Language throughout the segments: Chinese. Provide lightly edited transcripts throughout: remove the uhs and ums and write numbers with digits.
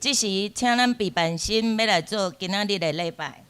即时请咱备办心要来做今仔日的礼拜。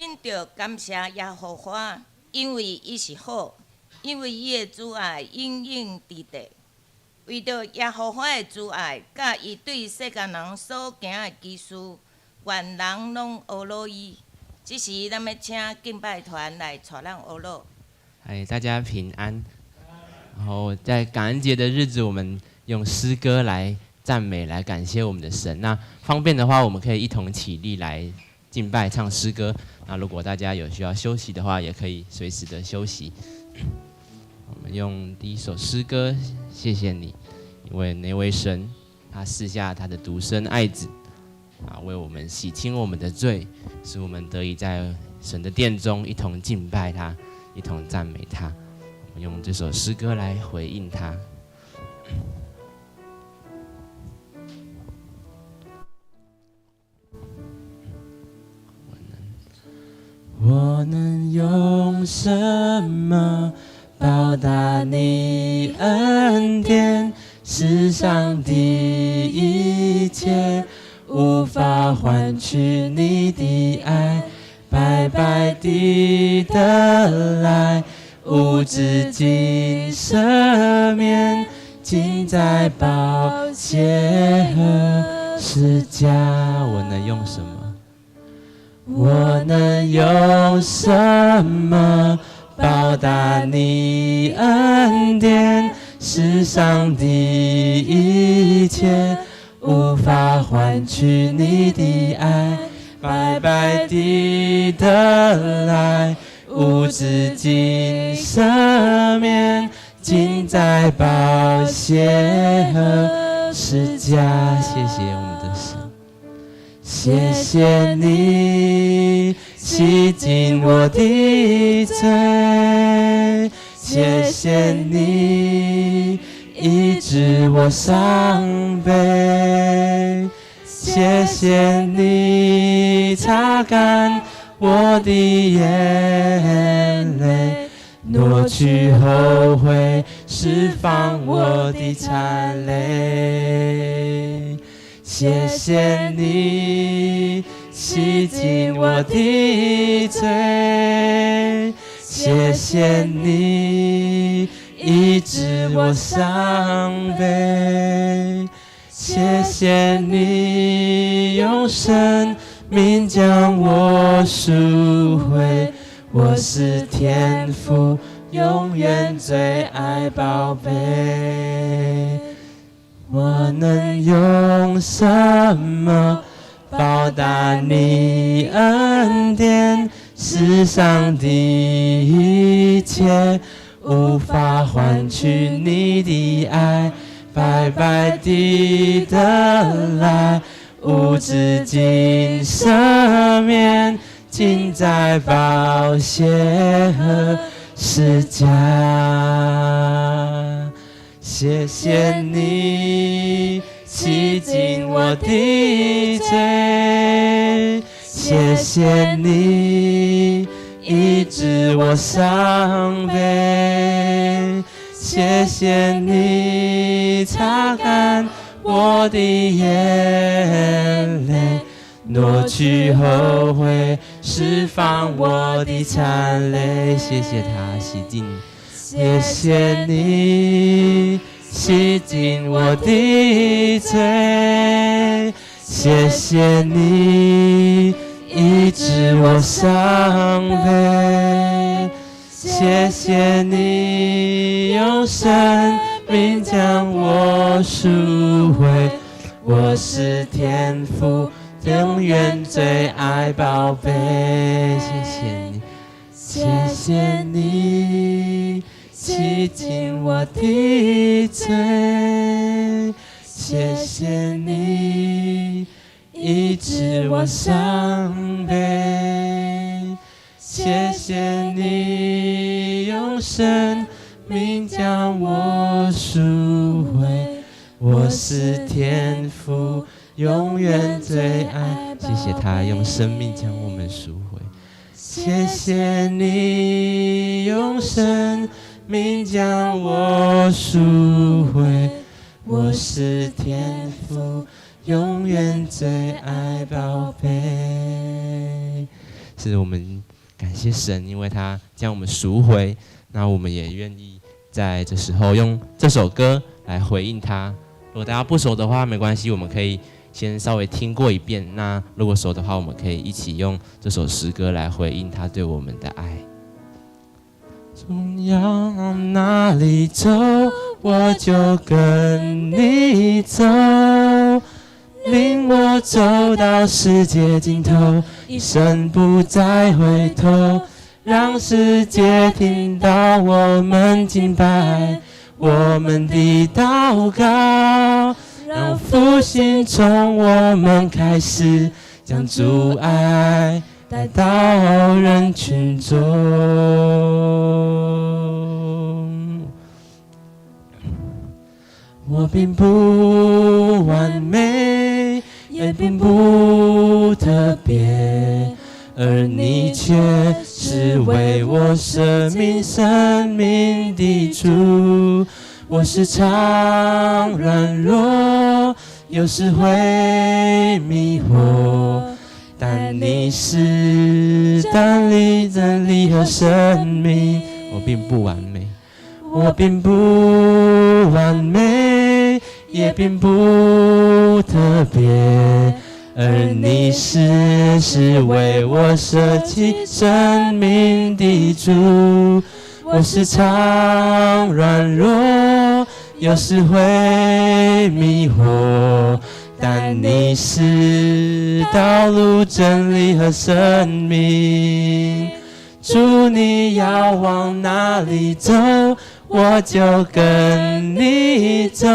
恁着感谢耶和华，因为伊是好，因为伊的慈爱永永伫地。为着耶和华的慈爱，甲伊对世间人所行的奇事，愿人拢学乐伊。即时，咱要请敬拜团来带咱学乐。大家平安。然后在感恩节的日子，我们用诗歌来赞美、来感谢我们的神。那方便的话，我们可以一同起立来敬拜、唱诗歌。那如果大家有需要休息的话，也可以随时的休息。我们用第一首诗歌，谢谢你，因为那位神，他赐下他的独生爱子，为我们洗清我们的罪，使我们得以在神的殿中一同敬拜他，一同赞美他。我们用这首诗歌来回应他。我能用什么报答你恩典？世上的一切无法换取你的爱，白白地得来，无止境赦免，尽在宝血和十架。我能用什么？我能用什么报答你恩典？世上的一切无法换取你的爱，白白地得来，无止境赦免，尽在宝血和十架。谢谢我们的神。谢谢你洗净我的罪，谢谢你医治我伤悲，谢谢你擦干我的眼泪，挪去后悔，释放我的残累。谢谢你洗净我的罪，谢谢你医治我伤悲，谢谢你用生命将我赎回，我是天父永远最爱宝贝。我能用什么报答你恩典？世上的一切无法换取你的爱，白白地得来，无止境赦免，尽在宝血和十架。谢谢你洗净我的罪，谢谢你医治我伤悲，谢谢你擦干我的眼泪，挪去后悔，释放我的残累。谢谢他洗净，谢谢你洗净我的罪，谢谢你医治我伤悲，谢谢你用生命将我赎回，我是天父永远最爱宝贝。谢谢你，谢谢你洗净我的罪，谢谢你医治我伤悲，谢谢你用生命将我赎回，我是天父永远最爱。谢谢他用生命将我们赎回，谢谢你用生命将我赎回，我是天父永远最爱宝贝。是我们感谢神，因为他将我们赎回，那我们也愿意在这时候用这首歌来回应他。如果大家不熟的话没关系，我们可以先稍微听过一遍，那如果熟的话，我们可以一起用这首诗歌来回应他对我们的爱。总要往哪里走，我就跟你走，领我走到世界尽头，一生不再回头，让世界听到我们敬拜，我们的祷告，让复兴从我们开始，将主爱带到人群中。我并不完美，也并不特别，而你却是为我生命的主。我时常软弱，有时会迷惑，但你是但你真理和生命。我并不完美，我并不完美，也并不特别，而你是为我舍弃生命的主。我时常软弱，有时会迷惑，但你是道路、真理和生命。主，你要往哪里走，我就跟你走，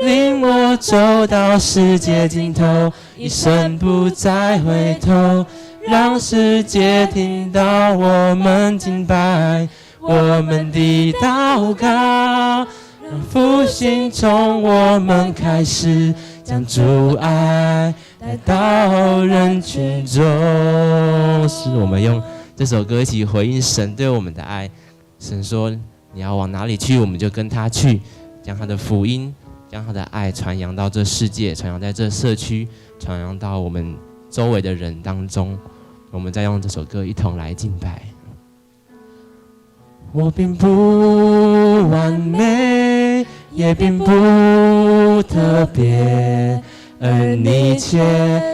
领我走到世界尽头，一生不再回头，让世界听到我们敬拜，我们的祷告，让复兴从我们开始，将主爱带到人群中。是我们用这首歌一起回应神对我们的爱。神说你要往哪里去，我们就跟他去，将他的福音，将他的爱传扬到这世界，传扬在这社区，传扬到我们周围的人当中。我们再用这首歌一同来敬拜。我并不完美，也并不特别，而你却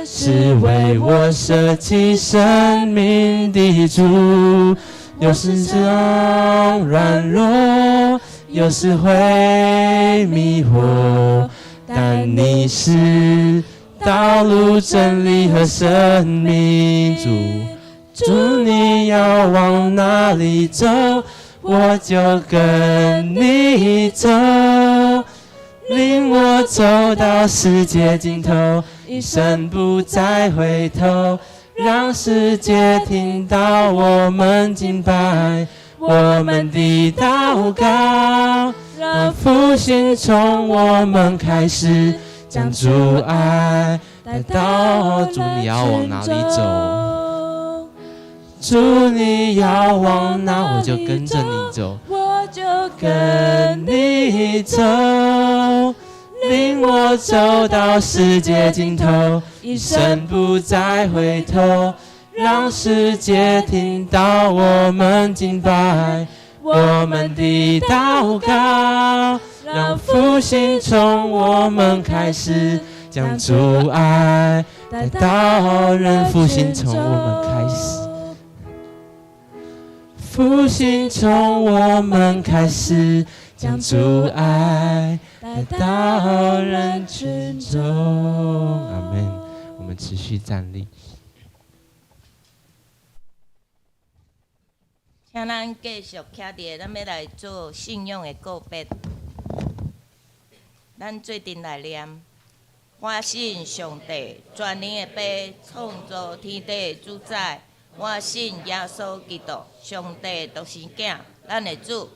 是为我舍弃生命的主。有时常软弱，有时会迷惑，但你是道路、真理和生命。主，你要往哪里走，我就跟你走，领我走到世界尽头，一生不再回头，让世界听到我们敬拜，我们的祷告，让复兴从我们开始，将主爱带到。主你要往哪里走？主你要往哪，我就跟着你走，我就跟你走，领我走到世界尽头，一生不再回头，让世界听到我们敬拜，我们的祷告，让复兴从我们开始，将主爱带到人。复兴从我们开始，复兴从我们开始，将主爱带到人群中。阿们。我们持续站立。请咱继续徛伫，咱要来做信仰的告别。咱做阵来念：我信上帝，全能的爸，创造天地主宰。我信耶稣基督，上帝独生囝，咱的主。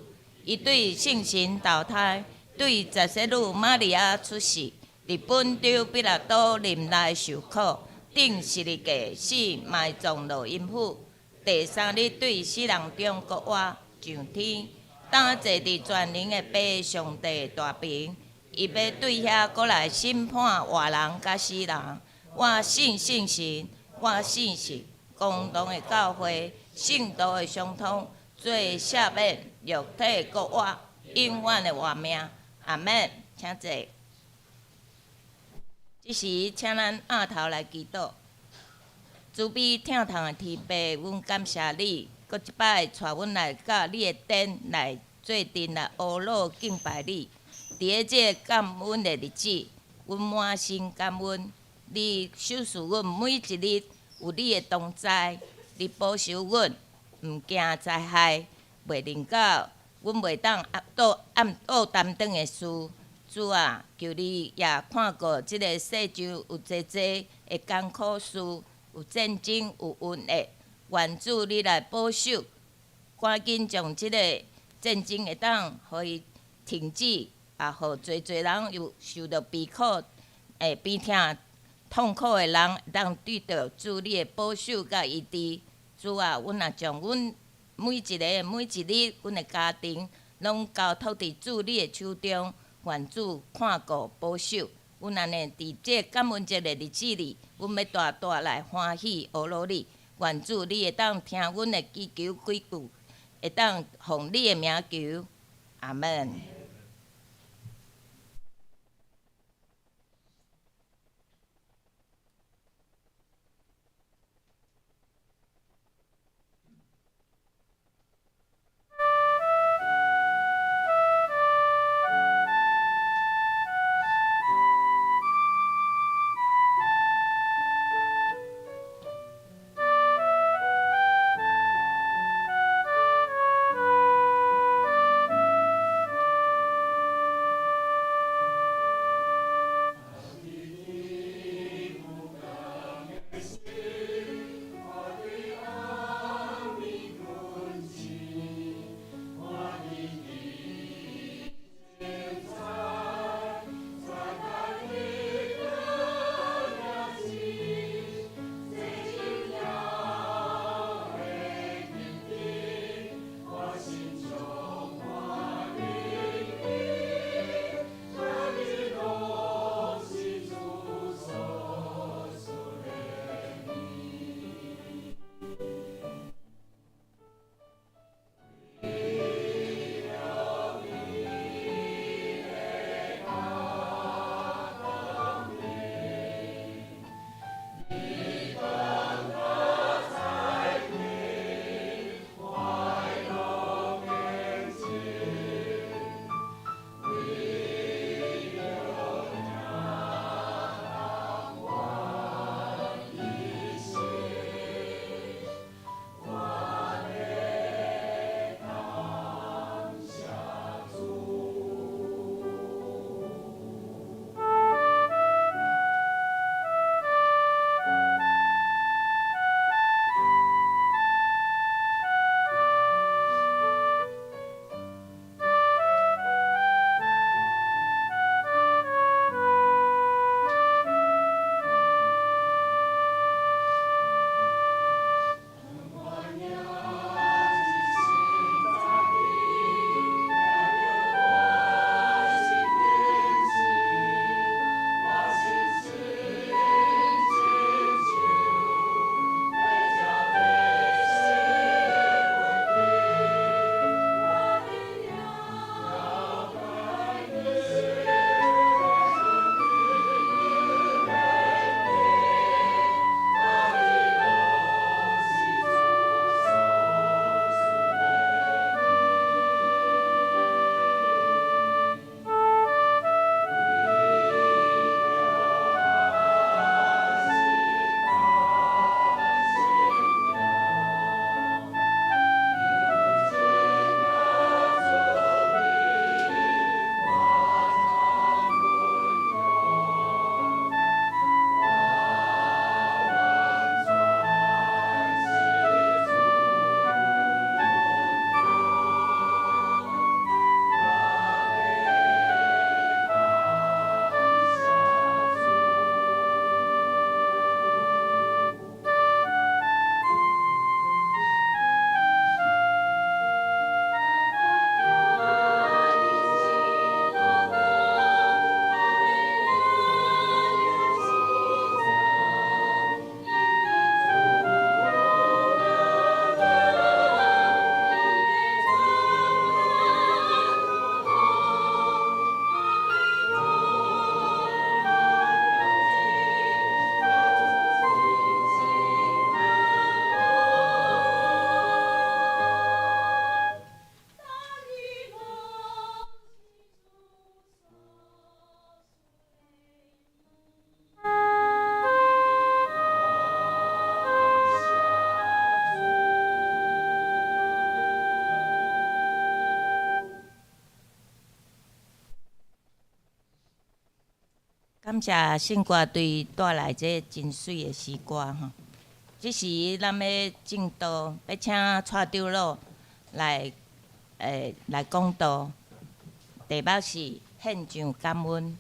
伊对圣神投胎，对十世女玛利亚出世，伫本州彼拉多林内受苦，顶14日死，埋葬落阴府。第3日对死人中国活上天，当坐伫全能的爸上帝大屏，伊要对遐过来审判活人甲死人。我信圣神，我信神，共同的教会，圣道的相通，做赦免肉体国活，永远的活命。阿们，请坐。这时，请咱仰头来祈祷。慈悲疼痛的天父，阮感谢你，搁一摆带阮来到你的殿来做阵来阿罗敬拜你。伫个这感恩的日子，阮满心感恩。你守护阮每一日有你的同在，你保守阮，毋惊灾害，袂令到阮袂当暗倒担当的事。主啊，求你也看顾即个世上有济济的艰苦事。有战争，有瘟疫，愿主你来保守，赶紧将即个战争会当互伊停止，也互侪侪人有受到悲苦、悲痛、痛苦的人，会当对到主你的保守甲医治。主啊，阮也将阮每一日，阮的家庭，拢交托伫主你的手中，愿主看顾保守。阮安尼伫这感恩节的日子里，阮要大大来欢喜阿罗你。愿主你会当听阮的祈求几句，会当奉你的名求。阿门。感谢信歌队带来这真水的诗歌吼。这时咱要正道，要请蔡长老来来讲道。题目是献上感恩。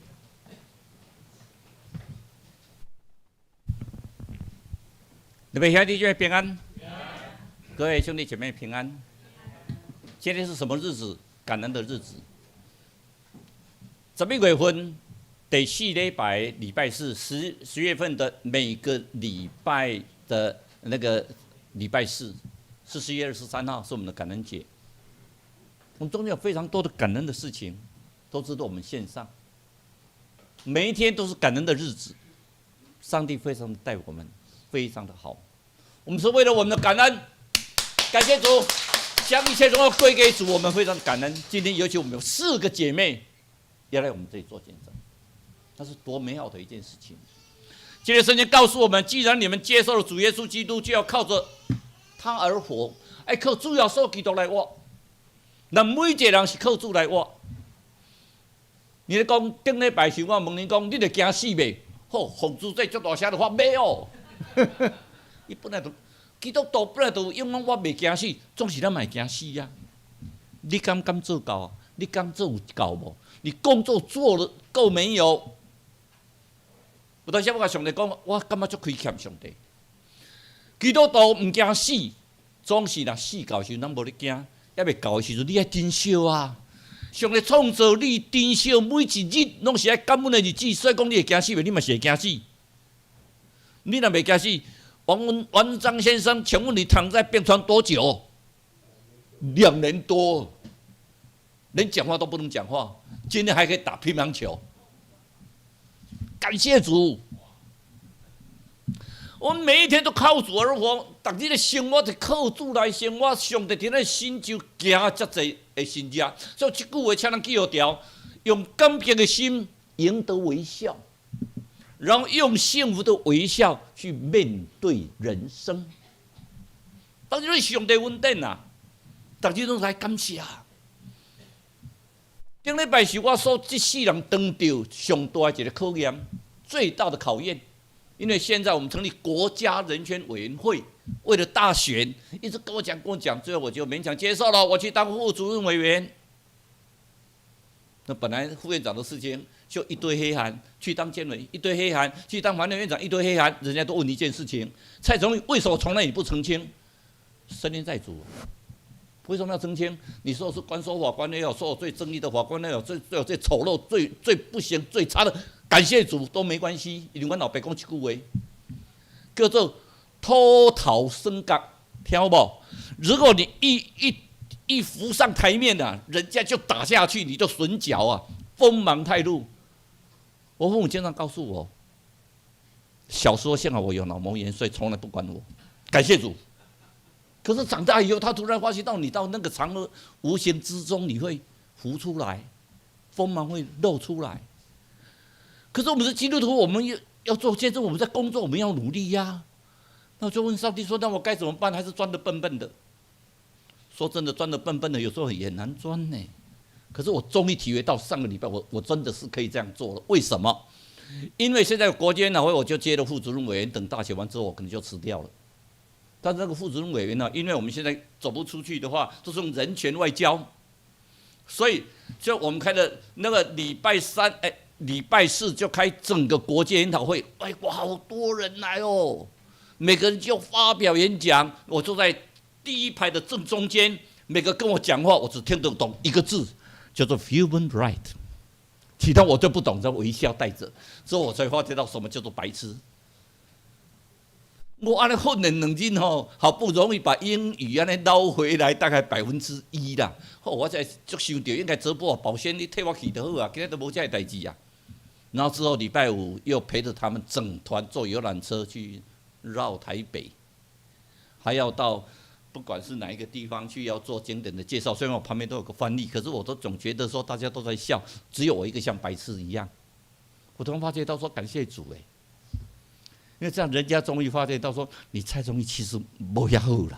你们兄弟姐妹平安，各位兄弟姐妹平安。今天是什么日子？感恩的日子。11月份第4礼拜礼拜四，10月份的每个礼拜的那个礼拜四是11月23号，是我们的感恩节。我们中间有非常多的感恩的事情，都值得我们献上。每一天都是感恩的日子，上帝非常的待我们，非常的好。我们是为了我们的感恩，感谢主，将一切荣耀归给主，我们非常的感恩。今天尤其我们有4个姐妹要来我们这里做见证，那是多美好的一件事情。今天圣经告诉我们，既然你们接受了主耶稣基督，就要靠着他而活，靠主耶稣基督来活。那每一个人是靠主来活。你咧讲顶礼拜时，我问你讲，你著惊死未？好，奉主这足大声就发袂哦。伊本来就基督徒本来就永远我袂惊死，总是咱嘛会惊死啊。你敢做到啊？你敢做有够无？你工作做了够没有？有当时我甲上帝讲，我感觉足亏欠上帝。基督徒毋惊死，总是若死到时阵，咱无咧惊。还未到的时阵，你爱珍惜啊！上帝创造你，珍惜每一日，拢是爱感恩的日子。所以讲，你会惊死未？你嘛是会惊死。你若袂惊死，王章先生，请问你躺在病床多久？2年多，连讲话都不能讲话。今天还可以打乒乓球，感谢主。我们每一天都靠主而活，逐日的生活就靠主来生活。上帝伫咱心就行遮济的新家，所以这句话请咱记好条：用感激的心赢得微笑，然后用幸福的微笑去面对人生。当然，上帝稳定啊，逐日拢来感谢。顶礼拜是我所这世人当到上大的一个考验，最大的考验。因为现在我们成立国家人权委员会，为了大选，一直跟我讲，最后我就勉强接受了，我去当副主任委员。那本来副院长的事情就一堆黑函，去当监委一堆黑函，去当环境院长一堆黑函，人家都问一件事情：蔡总理为什么从来也不澄清？深念在主，为什么要澄清？你说是关说法官也有，说我最正义的法官也有，最丑陋、最不行、最差的。感谢主都没关系，因为阮老爸讲一句话，叫做脱逃升格，听好不？如果你一浮上台面啊，人家就打下去，你就损脚啊，锋芒太露。我父母经常告诉我，小时候幸好我有脑膜炎，所以从来不管我。感谢主。可是长大以后，他突然发现到你到那个场合，无形之中你会浮出来，锋芒会露出来。可是我们是基督徒，我们要做见证，我们在工作，我们要努力呀。那我就问上帝说：“那我该怎么办？还是钻得笨笨的？”说真的，钻得笨笨的，有时候也难钻呢。可是我终于体会到，上个礼拜我真的是可以这样做了。为什么？因为现在国家研讨会我就接了副主任委员，等大选完之后，我可能就辞掉了。但是那个副主任委员呢，因为我们现在走不出去的话，都是用人权外交，所以就我们开的那个礼拜4就开整个国际研讨会，哇，好多人来哦！每个人就发表演讲，我坐在第一排的正中间，每个跟我讲话，我只听得懂一个字，叫做 human right， 其他我就不懂，在微笑带着，之后我才发觉到什么叫做白痴。我安尼混了2年吼，好不容易把英语安尼捞回来，大概1%啦。好，我才足想到应该直播保险你替我去就好啊，今日都无这个代志啊。然后之后礼拜5又陪着他们整团坐游览车去绕台北，还要到不管是哪一个地方去要做经典的介绍。虽然我旁边都有个翻译，可是我都总觉得说大家都在笑，只有我一个像白痴一样。我突然发觉到说感谢主因为这样人家终于发现到说你蔡总理其实没遐好啦，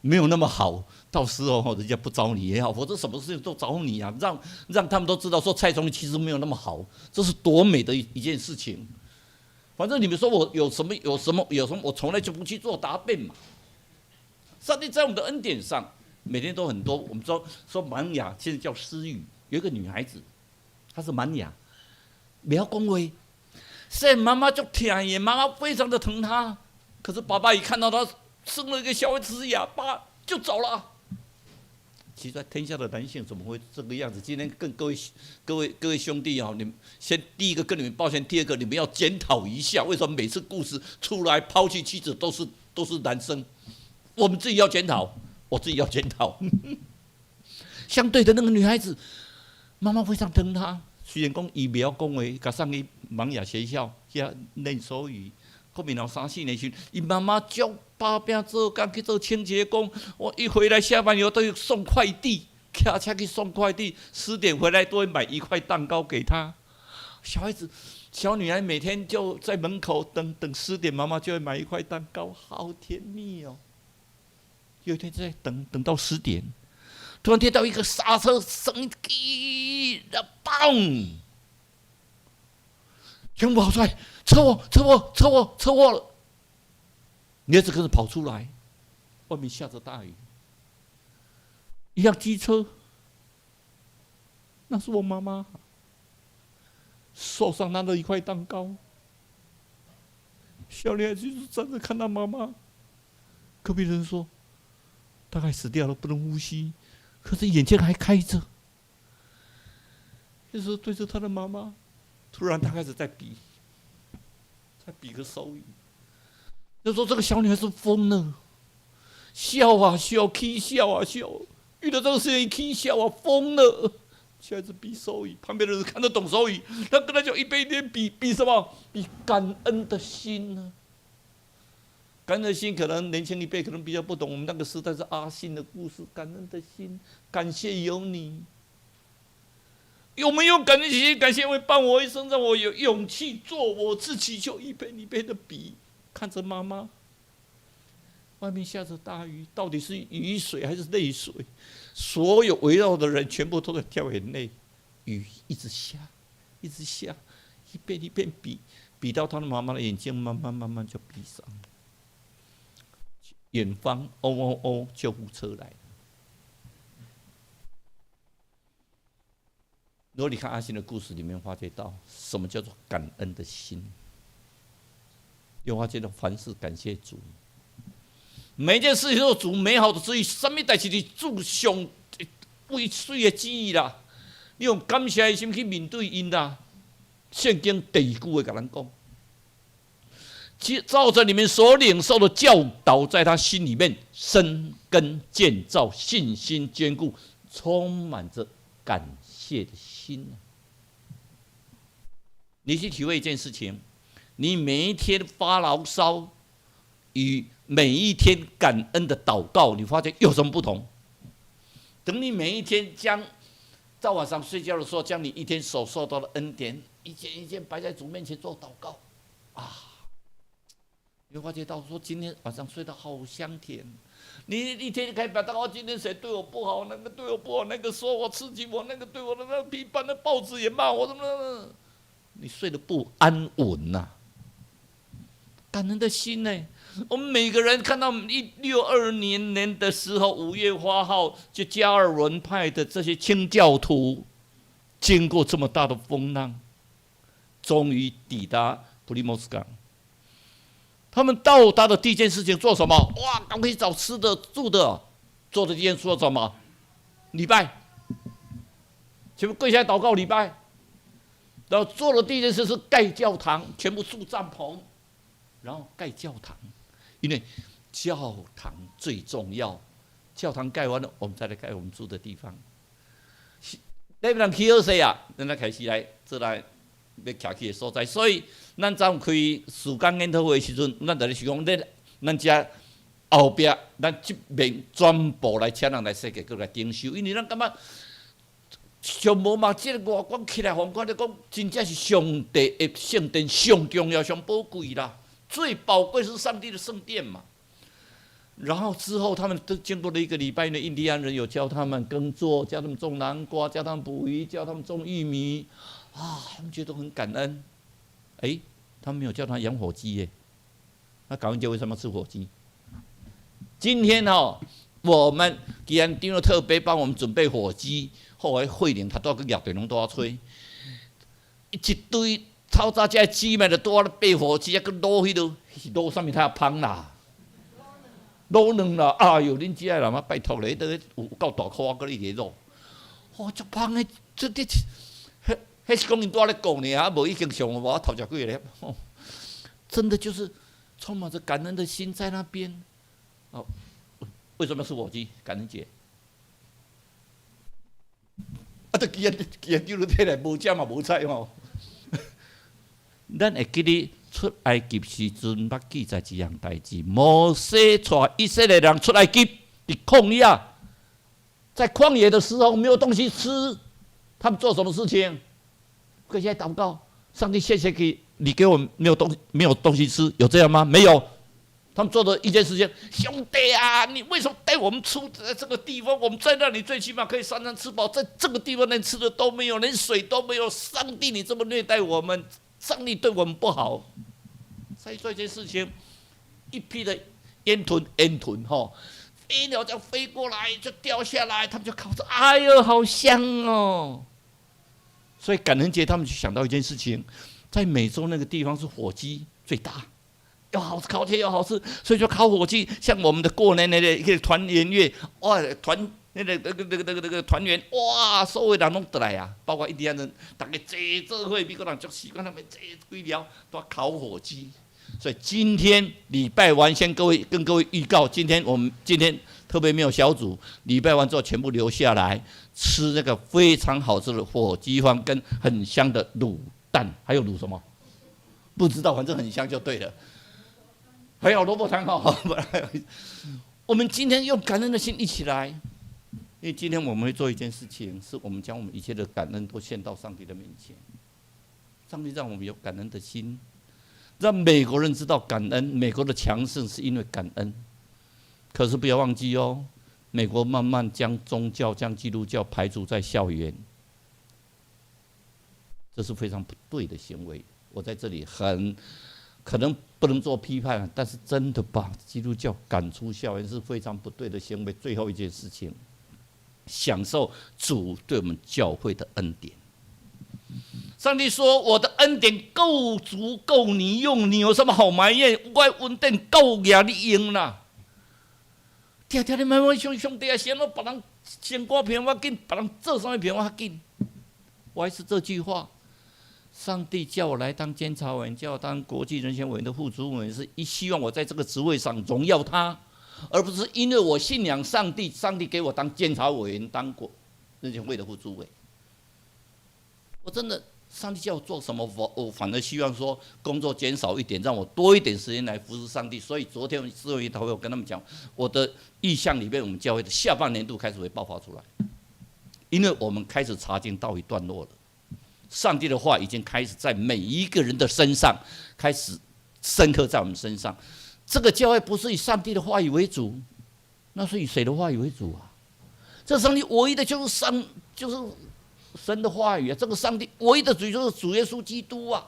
没有那么好，到时候人家不找你也好，否则什么事情都找你啊，让他们都知道说蔡总理其实没有那么好，这是多美的一件事情。反正你们说我有什么，我从来就不去做答辩嘛。上帝在我们的恩典上，每天都很多。我们说玛利亚，现在叫思雨，有一个女孩子，她是玛利亚，不要恭维。现在妈妈就疼也，妈妈非常的疼她，可是爸爸一看到她生了一个小孩子哑巴，就走了。奇怪，天下的男性怎么会这个样子？今天跟各位兄弟啊，你们先第一个跟你们抱歉，第二个你们要检讨一下，为什么每次故事出来抛弃妻子都是男生？我们自己要检讨，我自己要检讨。相对的那个女孩子，妈妈非常疼她，虽然讲伊不要讲话，甲送去盲雅学校遐练手语。后面有3、4年时，伊妈妈叫爸拼做工去做清洁工。我一回来下班以后都要送快递，骑车去送快递。10点回来都会买1块蛋糕给他。小女孩每天就在门口等10点，妈妈就会买1块蛋糕，好甜蜜哦。有一天在等到10点，突然听到一个刹车声音，砰！全部跑出来，车祸了！女孩子跟着跑出来，外面下着大雨，一辆机车，那是我妈妈，手上拿了1块蛋糕。小女孩就是站着看她妈妈，隔壁人说，大概死掉了，不能呼吸，可是眼睛还开着。那时候对着她的妈妈。突然，他开始在比个手语。就说这个小女孩是疯了，笑啊笑，起笑啊笑，遇到这个事情起笑啊，疯了。小孩子比手语，旁边的人看得懂手语，他跟他就一边比什么？比感恩的心呢？感恩的心，可能年轻一辈可能比较不懂。我们那个时代是阿信的故事，感恩的心，感谢有你。有没有感恩的心？感谢会伴我一生，让我有勇气做我自己，就一边的比，看着妈妈。外面下着大雨，到底是雨水还是泪水？所有围绕的人全部都在掉眼泪，雨一直下，一边比到他的妈妈的眼睛慢慢就闭上。远方哦，救护车来了。如果你看阿信的故事里面发觉到什么叫做感恩的心，又发觉到凡事感谢主，每一件事情都有主美好的旨意，什么代志是主上为水的旨意啦。你用感谢的心去面对因啦。圣经第2句会跟咱讲，照着你们所领受的教导，在他心里面生根建造，信心坚固，充满着感谢的心。你去体会一件事情，你每一天发牢骚与每一天感恩的祷告，你发现有什么不同？等你每一天到晚上睡觉的时候，将你一天所受到的恩典一件一件摆在主面前做祷告啊，你会发觉到说今天晚上睡得好香甜。你一天可以表达到今天谁对我不好，那个对我不好，那个说我刺激我，那个对我的那批判，那报纸也骂我，什么？你睡得不安稳呐、感恩的心呢？我们每个人看到1622年的时候，5月8号，就加尔文派的这些清教徒，经过这么大的风浪，终于抵达普利莫斯港。他们到达的第一件事情做什么？哇，赶快去找吃的、住的。做的第一件事做什么？礼拜，全部跪下来祷告礼拜。然后做的第一件事是盖教堂，全部住帐篷，然后盖教堂，因为教堂最重要。教堂盖完了，我们再来盖我们住的地方。那边人起好势啊，咱来开始来做来要徛起的所在，所以。咱早开时间研讨会的时阵，咱就咧想讲，咱遮后壁，咱这边全部来请人来设计，搁来顶修，因为咱感觉上无嘛，这个外观起来，宏观咧讲，真正是上帝的圣殿，上重要、上宝贵啦。最宝贵是上帝的圣殿嘛。然后之后他们都经过了1个礼拜的印第安人有教他们耕作，教他们种南瓜，教他们捕鱼，教他们种玉米，他们觉得很感恩。他们没有叫他养火鸡耶。那感恩节为什么吃火鸡？今天我们既然丁了特别帮我们准备火鸡，后来会领他都要跟亚队龙都要吹，一堆透早只鸡们就都在备火鸡，个卤迄落是卤什么？它芳啦，卤卵啦！哎呦，恁这人啊，拜托咧，都有够大块个一个肉，足芳的，这迄是讲因多咧讲呢，无已经上我头食过咧，真的就是充满着感恩的心在那边。为什么是火鸡？感恩节。既然叫你摕来无食嘛无菜吼。咱会记得出埃及时阵，捌记载一样代志。摩西带以色列人出埃及，伫旷野，在旷野的时候没有东西吃，他们做什么事情？跪下来祷告，上帝谢谢你给我们没有东西吃，有这样吗？没有。他们做的一件事情，兄弟啊，你为什么带我们出这个地方？我们在那里最起码可以3餐吃饱，在这个地方连吃的都没有，连水都没有。上帝，你这么虐待我们，上帝对我们不好。再做一件事情，一批的烟豚飞鸟这样飞过来就掉下来，他们就烤着，哎呦，好香哦！所以感恩节他们就想到一件事情，在美洲那个地方是火鸡最大。又好吃，烤起来又好吃，所以就烤火鸡。像我们的过年那个团圆月，哇，那个团圆，哇，所有人拢得来啊，包括印第安人，大家坐做伙，美国人足习惯他们坐几条都要烤火鸡。所以今天礼拜完，先跟各位预告，我们今天特别没有小组，礼拜完之后全部留下来吃那个非常好吃的火鸡饭，跟很香的卤蛋，还有卤什么？不知道，反正很香就对了。还有萝卜汤哈，我们今天用感恩的心一起来，因为今天我们会做一件事情，是我们将我们一切的感恩都献到上帝的面前。上帝让我们有感恩的心，让美国人知道感恩。美国的强盛是因为感恩，可是不要忘记哦，美国慢慢将宗教、将基督教排除在校园，这是非常不对的行为。我在这里可能不能做批判，但是真的把基督教赶出校园是非常不对的行为。最后一件事情，享受主对我们教会的恩典。上帝说：“我的恩典够足够你用，你有什么好埋怨？我的恩典够给你用啦。”常常你慢慢想兄弟啊，先我别人先过骗我紧，别人做什么骗我紧。我还是这句话。上帝叫我来当监察委员，叫我当国际人权委员的副主委员，是希望我在这个职位上荣耀他，而不是因为我信仰上帝，上帝给我当监察委员，当人权会的副主委。我真的，上帝叫我做什么，我反而希望说工作减少一点，让我多一点时间来服侍上帝。所以昨天思维研讨会，我跟他们讲，我的意向里面，我们教会的下半年度开始会爆发出来，因为我们开始查经到一段落了。上帝的话已经开始在每一个人的身上开始深刻在我们身上。这个教会不是以上帝的话语为主，那是以谁的话语为主啊？这上帝唯一的就是神的话语啊！这个上帝唯一的主就是主耶稣基督啊！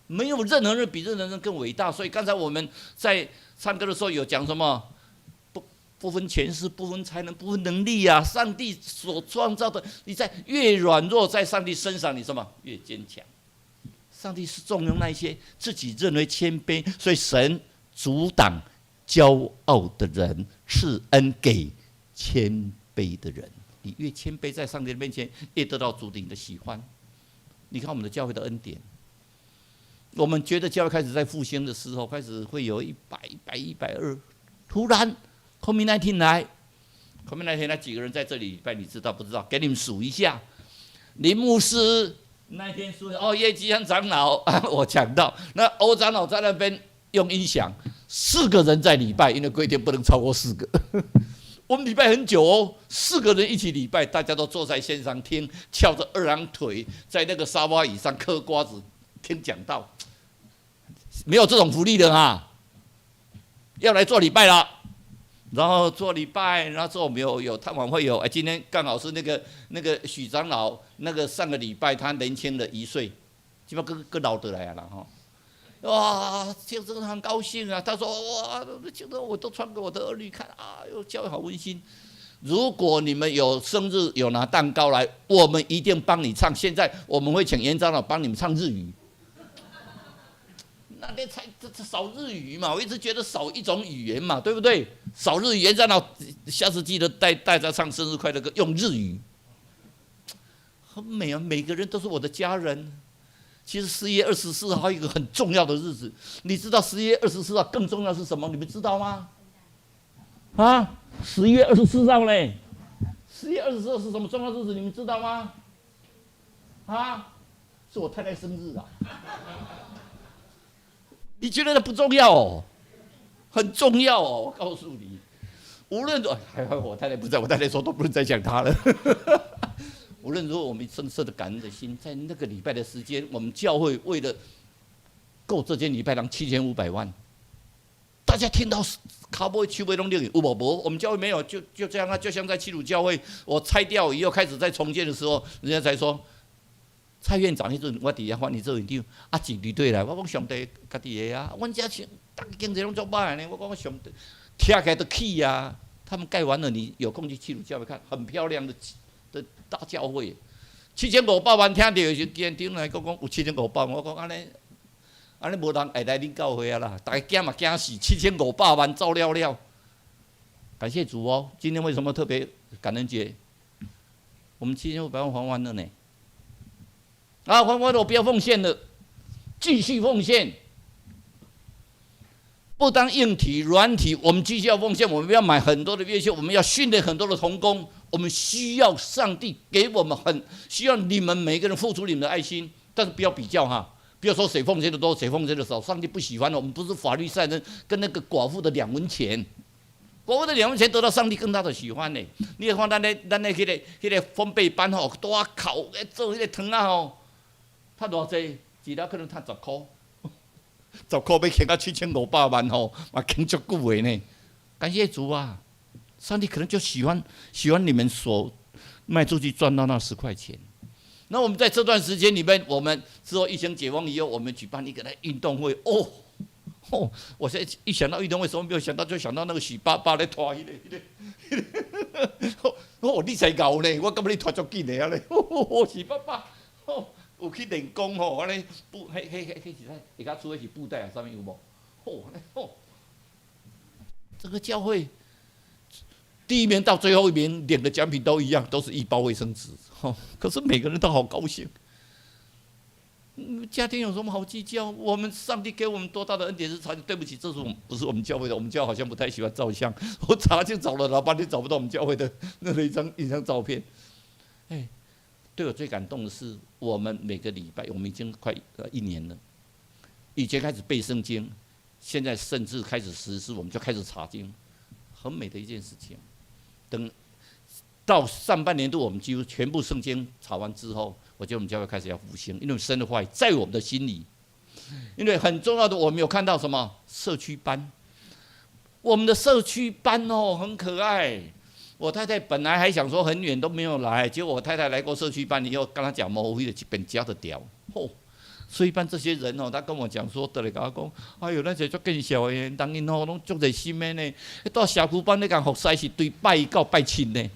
没有任何人比任何人更伟大。所以刚才我们在唱歌的时候有讲什么？不分权势，不分才能，不分能力啊！上帝所创造的，你在越软弱，在上帝身上，你什么越坚强？上帝是纵容那些自己认为谦卑，所以神阻挡骄傲的人，赐恩给谦卑的人。你越谦卑，在上帝的面前，越得到主你的喜欢。你看我们的教会的恩典，我们觉得教会开始在复兴的时候，开始会有100、100、120，突然。COVID-19 来，COVID-19 来几个人在这里礼拜，你知道不知道？给你们数一下。林牧师那天说叶基安长老我讲到，那欧长老在那边用音响，4个人在礼拜，因为规定不能超过4个。我们礼拜很久哦，4个人一起礼拜，大家都坐在线上听，翘着2郎腿，在那个沙发椅上嗑瓜子听讲道，没有这种福利的啊！要来做礼拜了。然后做礼拜，然后做我们有探访会有，今天刚好是那个许长老，那个上个礼拜他年轻了1岁，基本上跟老的来了哈。哇，听着很高兴啊！他说哇，听着我都传给我的儿女看啊，哟，教会好温馨。如果你们有生日有拿蛋糕来，我们一定帮你唱。现在我们会请严长老帮你们唱日语。那才少日语嘛，我一直觉得少一种语言嘛，对不对？少日语，严长老下次记得带他唱生日快乐歌，用日语，很美啊！每个人都是我的家人。其实10月24号还有一个很重要的日子，你知道10月24号更重要是什么？你们知道吗？啊，10月24号嘞，10月24号是什么重要日子？你们知道吗？啊，是我太太生日啊！你觉得那不重要哦？很重要哦！我告诉你，无论还好我太太不在，我太太说都不能再讲她了。无论如何，我们深深的感恩的心，在那个礼拜的时间，我们教会为了够这间礼拜堂7500万，大家听到卡波区威龙六有无？我们教会没有，就这样啊，就像在基督教会，我拆掉以后开始在重建的时候，人家才说。蔡院长迄阵，我伫遐换你做院长，啊，一队队来，我讲上帝家己的啊，阮遮是大家经济拢足歹呢，我讲上帝，听起来都气啊。他们盖完了，你有空去基督教会看，很漂亮的大教会，7500万听到的时候，院长来讲有7500万，我讲安尼无人会来恁教会啊啦，大家惊嘛惊死，7500万照料了。感谢主哦，今天为什么特别感恩节？我们7500万还完了呢。啊，还完了，我不要奉献了，继续奉献。不当硬体、软体，我们继续要奉献。我们要买很多的乐器，我们要训练很多的童工。我们需要上帝给我们需要你们每一个人付出你们的爱心，但是不要比较哈，不要说谁奉献的多，谁奉献的少。上帝不喜欢的，我们不是法律赛人，跟那个寡妇的2文钱。寡妇的2文钱得到上帝更大的喜欢呢。你看咱的迄个烘焙班吼，大烤做迄个汤啊吼。赚偌济？一粒可能赚10块，10块要欠到7500万吼，嘛欠足久的呢。感谢主啊！上帝可能就喜欢你们所卖出去赚到那10块钱。那我们在这段时间里面，我们之后疫情解封以后，我们举办一个运动会哦，我现在一想到运动会，什么没有想到，就想到那个许爸爸在拖迄个，哦，你才搞呢，我感觉你拖足紧的啊咧，许爸爸，有去练功吼，安尼布，迄是啥？下骹厝的是布袋啊，上面有无？这个教会第1名到最后1名领的奖品都一样，都是1包卫生纸。可是每个人都好高兴。家庭有什么好计较？我们上帝给我们多大的恩典是超。对不起，这是不是我们教会的？我们教会好像不太喜欢照相，我查就找了老半天找不到我们教会的那一张照片。对我最感动的是，我们每个礼拜，我们已经快1年了。以前开始背圣经，现在甚至开始实施，我们就开始查经，很美的一件事情。等到上半年度，我们几乎全部圣经查完之后，我觉得我们教会开始要复兴，因为神的话语在我们的心里。因为很重要的，我们有看到什么社区班，我们的社区班很可爱。我太太本来还想说很远都没有来，结果我太太来过社区班以后，跟她讲模糊的一边夹着掉。社区班这些人他跟我讲说，得来跟我讲，哎呦，那些足更小的，人因拢足热心的呢。到社区班咧讲服侍是对拜1到拜7呢，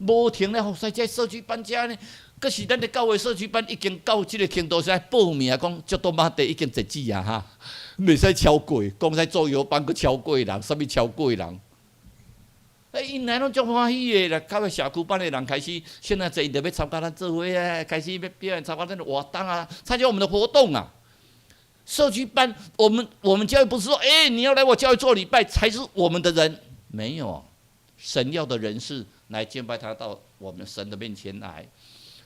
无停咧服侍在社区班遮呢。可是咱的教会社区班已经到这个程度，是报名讲足多马地已经截止啊哈，袂使超过，讲使做游班，佮超过人，啥物超过人？因来拢足欢喜的啦，到社区班的人开始，现在坐就要参加咱做伙啊，开始要表演参加咱的活动啊，参加我们的活动啊。社区班，我们教会不是说，你要来我教会做礼拜才是我们的人，没有，神要的人是来敬拜他到我们神的面前来。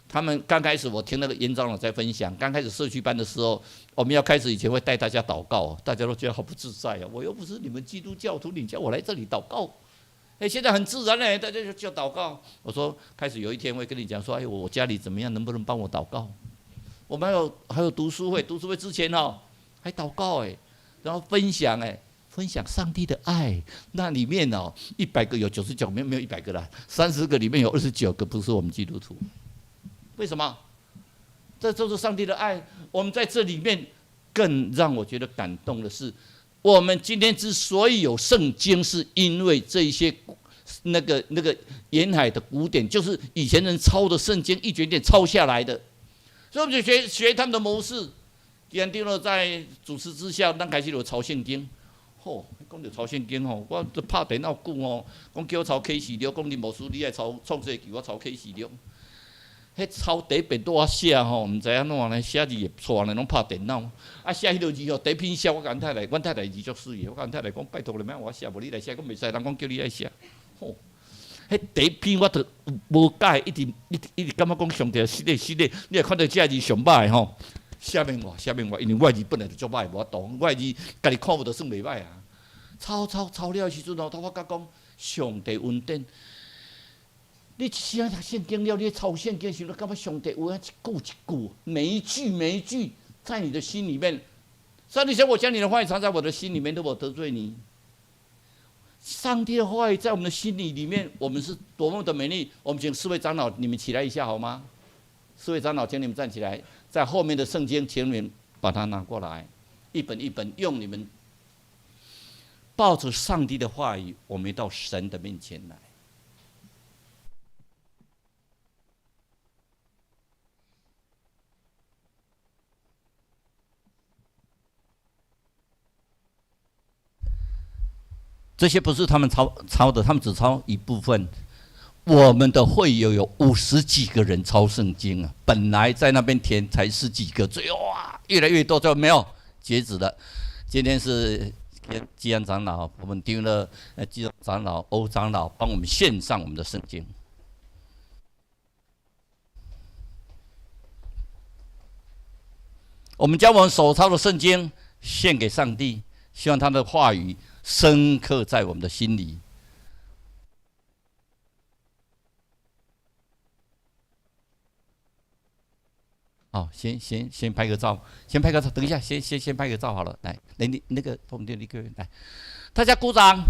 他们刚开始，我听那个严长老在分享，刚开始社区班的时候，我们要开始以前会带大家祷告，大家都觉得好不自在啊，我又不是你们基督教徒，你叫我来这里祷告。现在很自然嘞，大家就祷告。我说开始有一天会跟你讲说，我家里怎么样，能不能帮我祷告？我们还有读书会，读书会之前还祷告然后分享分享上帝的爱，那里面100个有99，没有100个啦，30个里面有29个不是我们基督徒。为什么？这就是上帝的爱。我们在这里面更让我觉得感动的是，我们今天之所以有圣经，是因为这一些那个沿海的古典，就是以前人抄的圣经，一点点抄下来的。所以我们就学他们的模式。既然定了在主持之下，咱开始就抄圣经。讲到抄圣经我都拍电脑久讲叫我抄启示录，讲你无事你爱抄创世纪，我抄启示录。迄抄第一遍拄我写毋知安怎呢，写字会错呢，拢拍电脑。写迄落字第一篇写我甲阮太太，阮太太字足水的，我甲阮太太讲拜托你莫我写，无你来写，我袂使，人讲叫你来写。迄第一篇我都无改，一直感觉讲上帝是的，你会看到这字上歹的写明我，因为我字本来就足歹，无法度，我字家己看有就算袂歹啊。抄了的时阵他发觉讲上帝恩典。你时啊读圣经了，你抄圣经的时候，感觉上帝有一句一句，每一句在你的心里面。上帝说：“我将你的话语藏在我的心里面，都我得罪你。”上帝的话语在我们的心里面，我们是多么的美丽。我们请4位长老，你们起来一下好吗？4位长老，请你们站起来，在后面的圣经，请你们把它拿过来，一本一本，用你们抱着上帝的话语，我们到神的面前来。这些不是他们抄的，他们只抄一部分。我们的会友有50几个人抄圣经啊，本来在那边填才10几个，最后越来越多，最后没有截止了。今天是基安长老，我们听了基长老、欧长老帮我们献上我们的圣经。我们将我们手抄的圣经献给上帝，希望他的话语深刻在我们的心里。好，先拍个照，等一下，先拍个照好了。来，你那个同学一个人来，大家鼓掌，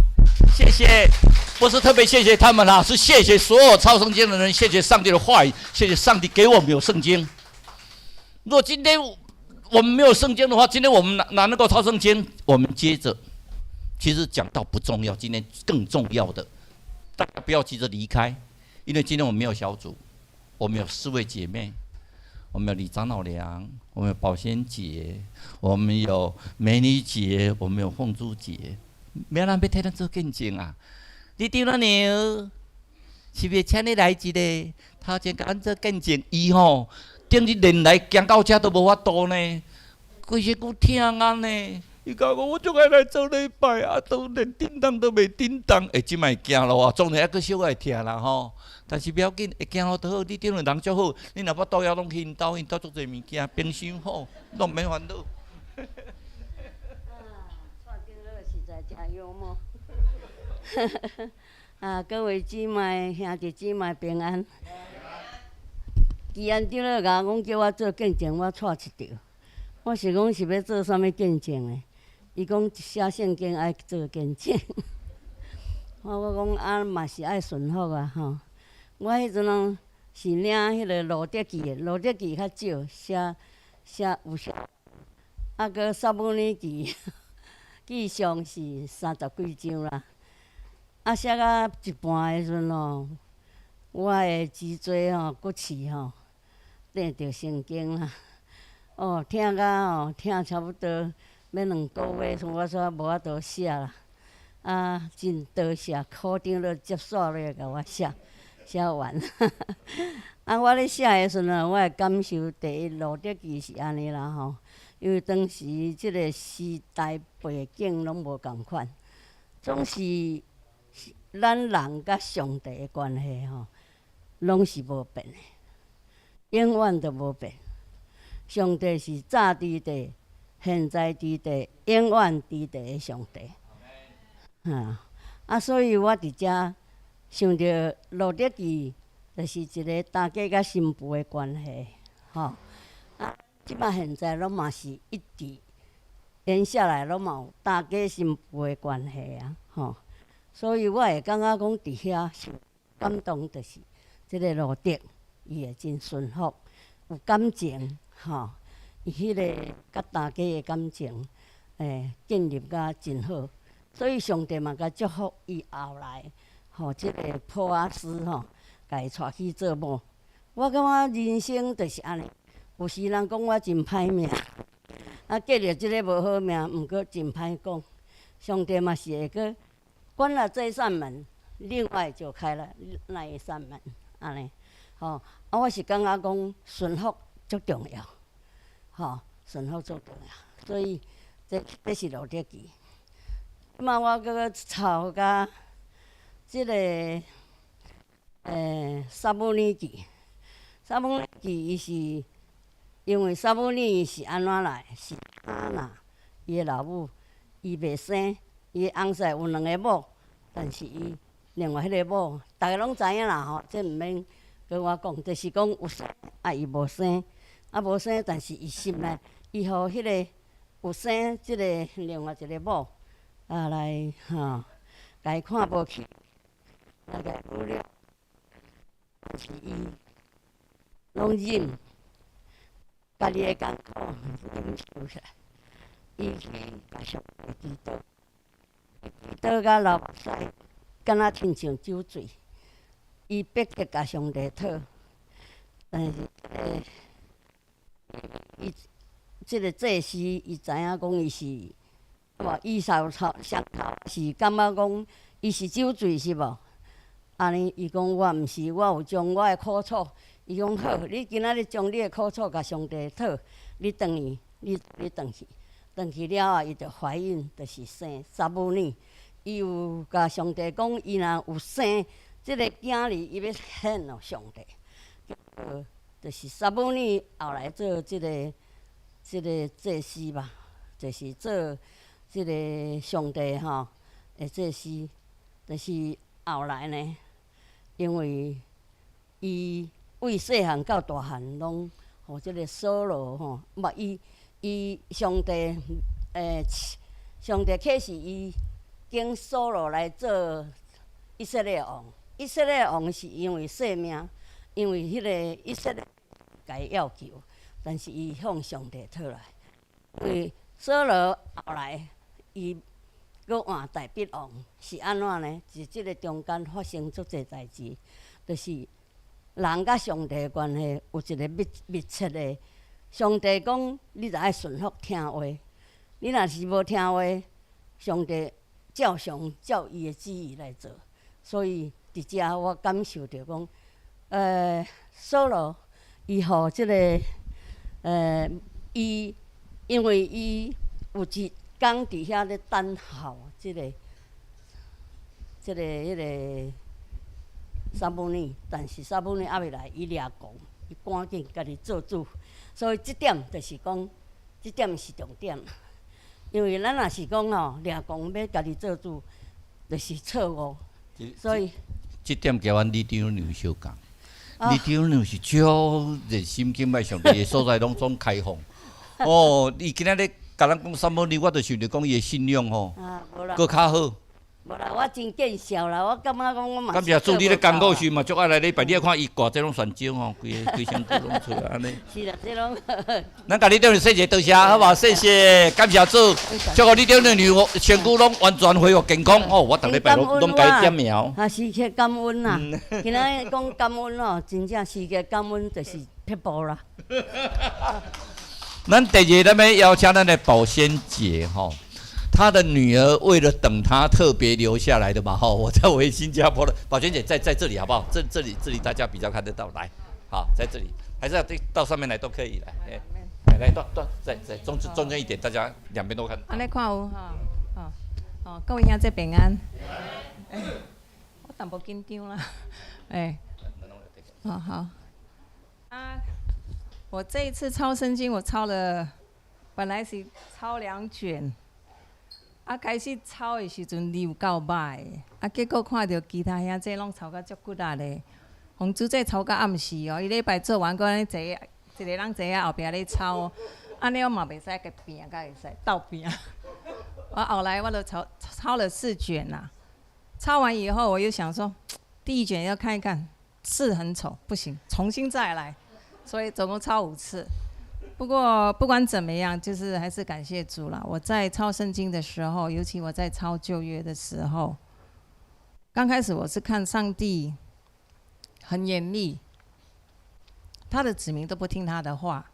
谢谢。不是特别谢谢他们啦，是谢谢所有抄圣经的人，谢谢上帝的话语，谢谢上帝给我们有圣经。如果今天我们没有圣经的话，今天我们哪能够抄圣经？我们接着。其实讲到不重要，今天更重要的，大家不要急着离开，因为今天我们没有小组，我们有4位姐妹，我们有李长老娘，我们有宝仙姐，我们有美女姐，我们有凤珠姐，没有人要替咱做见证啊！你丢了牛，是不是请你来一个？头前甲咱做见证，伊顶日连来行到遮都无法度呢，规身躯疼啊呢！伊甲我足爱来做礼拜啊，都连叮当都袂叮当，即摆惊咯啊，总然还佫小爱疼啦但是不要紧，会惊好就好。你顶了人足好，你若要倒遐拢去因兜足侪物件，冰箱好，拢免烦恼。蔡经乐实在真幽默。各位姊妹、兄弟姊妹平安。既然长老甲我讲叫我做见证，我带一条。我是讲是要做啥物见证的？伊讲写圣经爱做见证。我讲嘛是爱顺服啊我迄阵是领迄个路德记的，路德记较少，写有写，佮撒母耳记，记上是30几章啦。写到一半的时阵我的脊椎骨刺钉着圣经啦。疼甲疼差不多要2个月，我煞无法度写啦。真多谢科长了接续了甲我写完。我咧写的时阵我会感受第一路德记是安尼啦因为当时即个时代背景拢无共款，总是咱人甲上帝的关系拢是无变的，永远都无变。上帝是早伫地、现在伫地、永远伫地的上帝。所以我伫遮想着路德记，就是一个大家甲新妇的关系，即摆现在拢嘛是一直演下来拢嘛有大家心腹的关系啊，吼。所以我会感觉讲伫遐受感动，就是即个路德，伊会真顺服，有感情，吼。伊迄个甲大家的感情，建立甲真好。所以上帝嘛，甲祝福伊后来，吼，即个普阿斯吼，甲伊带去做某。我感觉人生就是安尼，有时人讲我真歹命，啊，过着即个无好命，毋过真歹讲。上帝嘛是会个关了这一扇门，另外就开了那一扇门，安尼。吼，啊，我是感觉讲顺服足重要，吼，顺服足重要。所以这是路德记。嘛，我搁抄甲即个撒母耳记。撒母耳记伊是因为撒母耳是安怎来？是哈娜伊的老母，伊袂生，伊的翁婿有2个某，但是伊另外迄个某，大家拢知影啦吼，这毋免跟我讲，就是讲有生，伊无生，无生，但是伊心内，伊互迄个有生即个另外一个某来甲伊看无起，甲伊忽略，但是伊拢忍，家己的艰苦忍受下来，伊去甲上帝祈祷，祈祷甲流目屎，敢若亲像酒醉。伊逼着甲上帝讨，但是伊即个祭司，伊知影讲伊是以扫上头是感觉讲伊是酒醉是无？安尼伊讲我毋是，我有将我的苦楚。伊讲好，你今仔日将你的苦楚甲上帝讨，你转去，你转去，转去了后，伊就怀孕，就是生撒母耳。伊有甲上帝讲，伊若有生即个囝儿，伊要献咯上帝。就是撒母耳后来做即个祭司吧，就是做即个上帝吼的祭司。就是后来呢，因为伊为细汉到大汉拢，互即个扫罗吼，伊上帝上帝启示伊经扫罗来做以色列王。以色列王是因为性命，因为迄个以色列甲伊要求，但是伊向上帝讨来。因为扫罗后来伊搁换大必王是安怎呢？是即个中间发生足侪代志，就是人甲上帝的关系有一个密切的。上帝讲，你着爱顺服听话。你若是无听话，上帝照常照伊的旨意来做。所以伫遮我感受着讲，扫罗伊互即个伊，因为伊有一工伫遐咧等候即个迄个撒母耳，但是撒母耳还未来，伊掠狂，伊赶紧家己做主。所以即点就是讲，即点是重点。因为咱若是讲吼掠狂要家己做主，就是错误。所以即点甲阮李长娘相共。李长娘是超热心敬拜上帝的所在，拢总开放。哦，伊今仔日甲咱讲撒母耳，我就想着讲伊的信仰吼，搁较好。无啦，我真见笑啦，我感觉讲我嘛。感谢主，你咧讲故时嘛，足爱来礼拜，你看伊挂这拢传经吼，规身躯拢出来安尼。是啦，这拢。咱甲李长娘说一下多谢，好无？谢谢，感谢主，祝福李长娘身躯拢完全恢复健康哦。我逐礼拜拢甲伊点苗。啊，时刻感恩啦！今仔讲感恩哦，真正时刻感恩就是撇步啦。咱第二咱要邀请咱的保鲜姐吼。他的女儿为了等他特别留下来的嘛，哈，我在回新加坡了。宝娟姐在这里好不好？这里大家比较看得到，来，好，在这里，还是要到上面来都可以来，来在中间一点，大家两边都看。安尼看有哈，各位兄弟平安。我淡薄紧张啦，好。我这一次抄圣经，我抄了，本来是抄2卷。开始抄的时阵，有够歹的，结果看到其他兄弟拢抄甲足骨力的，洪主这抄到暗时哦，伊礼拜做完，搁安尼坐，一个人坐喺后壁咧抄，安尼我嘛袂使甲拼，甲会使倒拼。我后来我就抄了4卷啦，抄完以后我又想说，第1卷要看一看，4很丑，不行，重新再来，所以总共抄5次。不过不管怎么样，就是还是感谢主啦。我在抄圣经的时候，尤其我在抄旧约的时候，刚开始我是看上帝很严厉，他的子民都不听他的话，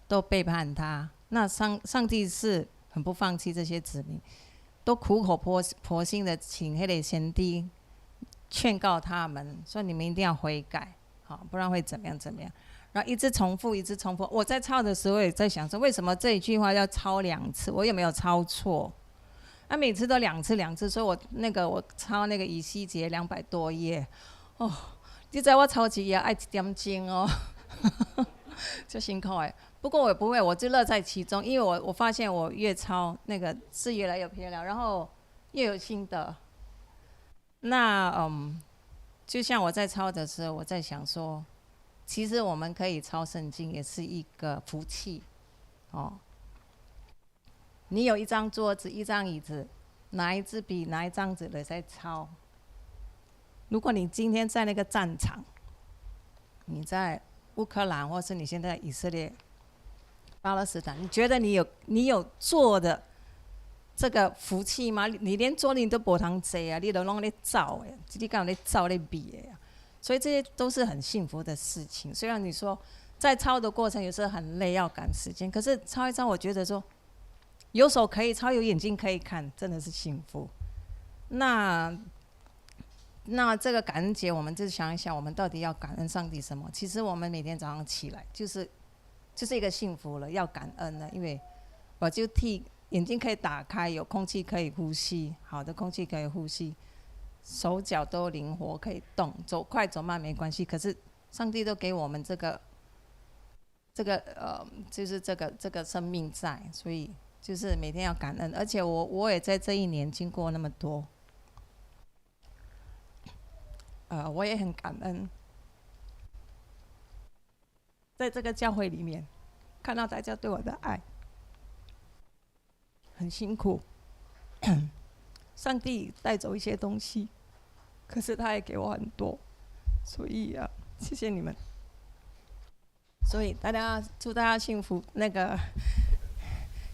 都背叛他。那上帝是很不放弃这些子民，都苦口婆心的请那个先帝劝告他们，说你们一定要悔改，好，不然会怎么样怎么样。然后一直重复，一直重复。我在抄的时候也在想说，为什么这一句话要抄2次？我有没有抄错？每次都2次，所以我抄那个以西结200多页，哦，你知道我抄一页要1点钟哦，就辛苦哎。不过我也不会，我就乐在其中，因为我发现我越抄那个字越来越漂亮，然后越有心得。那就像我在抄的时候，我在想说，其实我们可以抄圣经，也是一个福气，哦。你有1张桌子、1张椅子，拿一支笔、拿一张纸来在抄。如果你今天在那个战场，你在乌克兰，或是你现在以色列、巴勒斯坦，你觉得你有做的这个福气吗？你连做你都无通做啊，你都拢咧走诶，你敢有咧走咧比诶啊？所以这些都是很幸福的事情。虽然你说在抄的过程有时候很累，要赶时间，可是抄一抄，我觉得说有手可以抄，有眼睛可以看，真的是幸福。那这个感恩节，我们就想一想，我们到底要感恩上帝什么？其实我们每天早上起来，就是一个幸福了，要感恩了，因为我就眼睛可以打开，有空气可以呼吸，好的空气可以呼吸，手脚都灵活可以动，走快走慢没关系。可是上帝都给我们就是这个生命在，所以就是每天要感恩。而且我也在这1年经过那么多，我也很感恩，在这个教会里面看到大家对我的爱，很辛苦。上帝带走一些东西，可是他也给我很多，所以谢谢你们。所以祝大家幸福。那个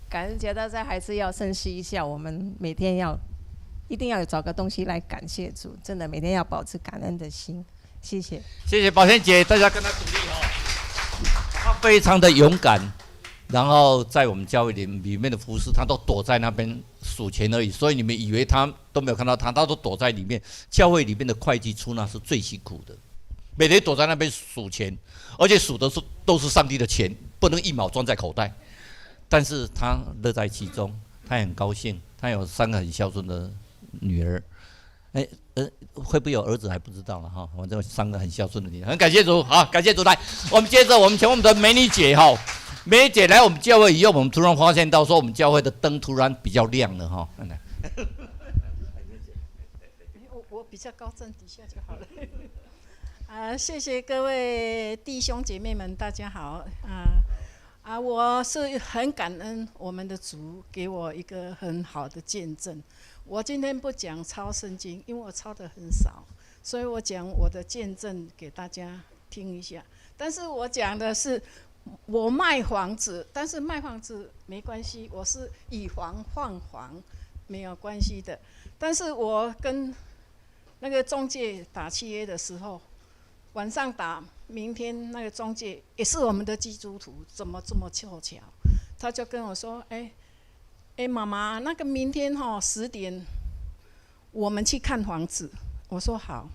感恩节大家还是要深思一下，我们每天一定要找个东西来感谢主，真的每天要保持感恩的心。谢谢，谢谢宝仙姐，大家跟她鼓励哦。她非常的勇敢，然后在我们教会里面的服侍，她都躲在那边数钱而已，所以你们以为她都没有看到她都躲在里面。教会里面的会计出纳是最辛苦的，每天躲在那边数钱，而且数的都是上帝的钱，不能1毛装在口袋。但是她乐在其中，她很高兴，她有3个很孝顺的女儿。会不会有儿子还不知道了哈。我这3个很孝顺的女儿，很感谢主，好，感谢主。来，我们接着我们请我们的美女姐哈，美女姐来我们教会以后，我们突然发现到说我们教会的灯突然比较亮了哈。我比较高，站底下就好了。谢谢各位弟兄姐妹们，大家好。我是很感恩我们的主给我一个很好的见证。我今天不讲抄圣经，因为我抄的很少，所以我讲我的见证给大家听一下。但是我讲的是我卖房子，但是卖房子没关系，我是以房换房，没有关系的。但是我跟那个中介打契约的时候，晚上打，明天那个中介也是我们的基督徒，怎么这么凑巧？他就跟我说：“妈妈，那个明天10点，我们去看房子。”我说好，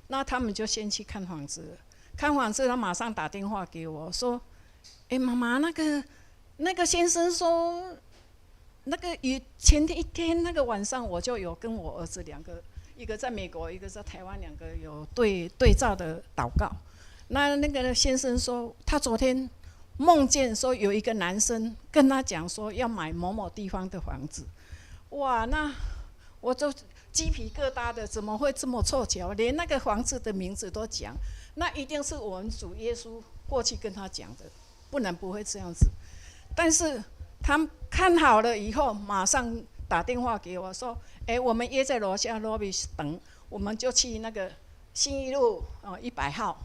那他们就先去看房子了。看房子，他马上打电话给我说：“妈妈，那个先生说，那个前一天那个晚上，我就有跟我儿子2个，一个在美国，一个在台湾，2个有对照的祷告。那个先生说，他昨天梦见说有一个男生跟他讲说要买某某地方的房子。哇，那我就鸡皮疙瘩的，怎么会这么凑巧？连那个房子的名字都讲，那一定是我们主耶稣过去跟他讲的，不然不会这样子。但是他们看好了以后，马上打电话给我说：“我们约在楼下 lobby 等，我们就去那个信义路100号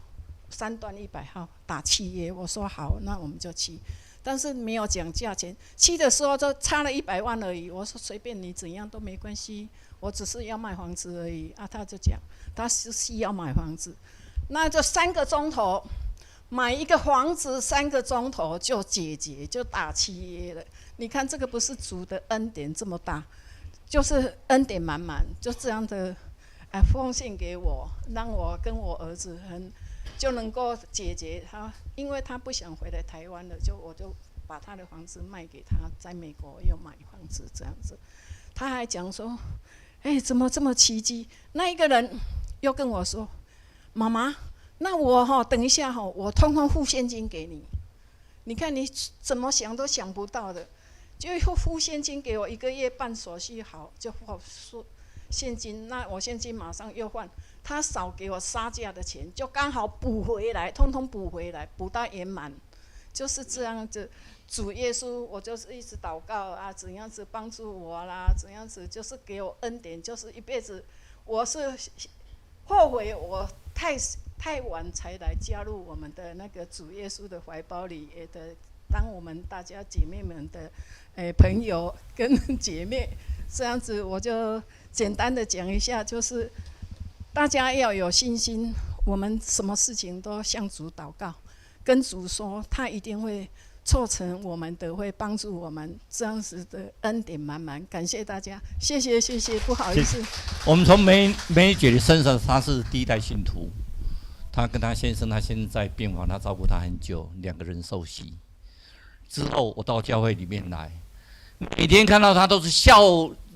3段100号打契约。”我说好，那我们就去。但是没有讲价钱，去的时候就差了100万而已。我说随便你怎样都没关系，我只是要卖房子而已啊。他就讲他是需要买房子，那就3个钟头买一个房子，3个钟头就解决，就打契约了。你看这个不是主的恩典这么大，就是恩典满满，就这样的奉献给我，让我跟我儿子就能够解决他，因为他不想回来台湾了，我就把他的房子卖给他，在美国又买房子这样子。他还讲说：“怎么这么奇迹？”那一个人又跟我说：“妈妈，那我等一下我通通付现金给你。你看你怎么想都想不到的，就付现金给我，1个月办手续好就付现金，那我现金马上又换。”他少给我杀价的钱，就刚好补回来，通通补回来，补到圆满，就是这样子。主耶稣，我就是一直祷告啊，怎样子帮助我啦，怎样子就是给我恩典，就是一辈子。我是后悔我太晚才来加入我们的那个主耶稣的怀抱里，当我们大家姐妹们的朋友跟姐妹，这样子我就简单的讲一下，就是。大家要有信心，我们什么事情都向主祷告，跟主说，他一定会促成我们的，会帮助我们，这样子的恩典满满。感谢大家，谢谢，不好意思。我们从梅姐的身上，她是第1代信徒，她跟她先生，她先在病房，她照顾她很久，2个人受洗之后，我到教会里面来，每天看到她都是笑。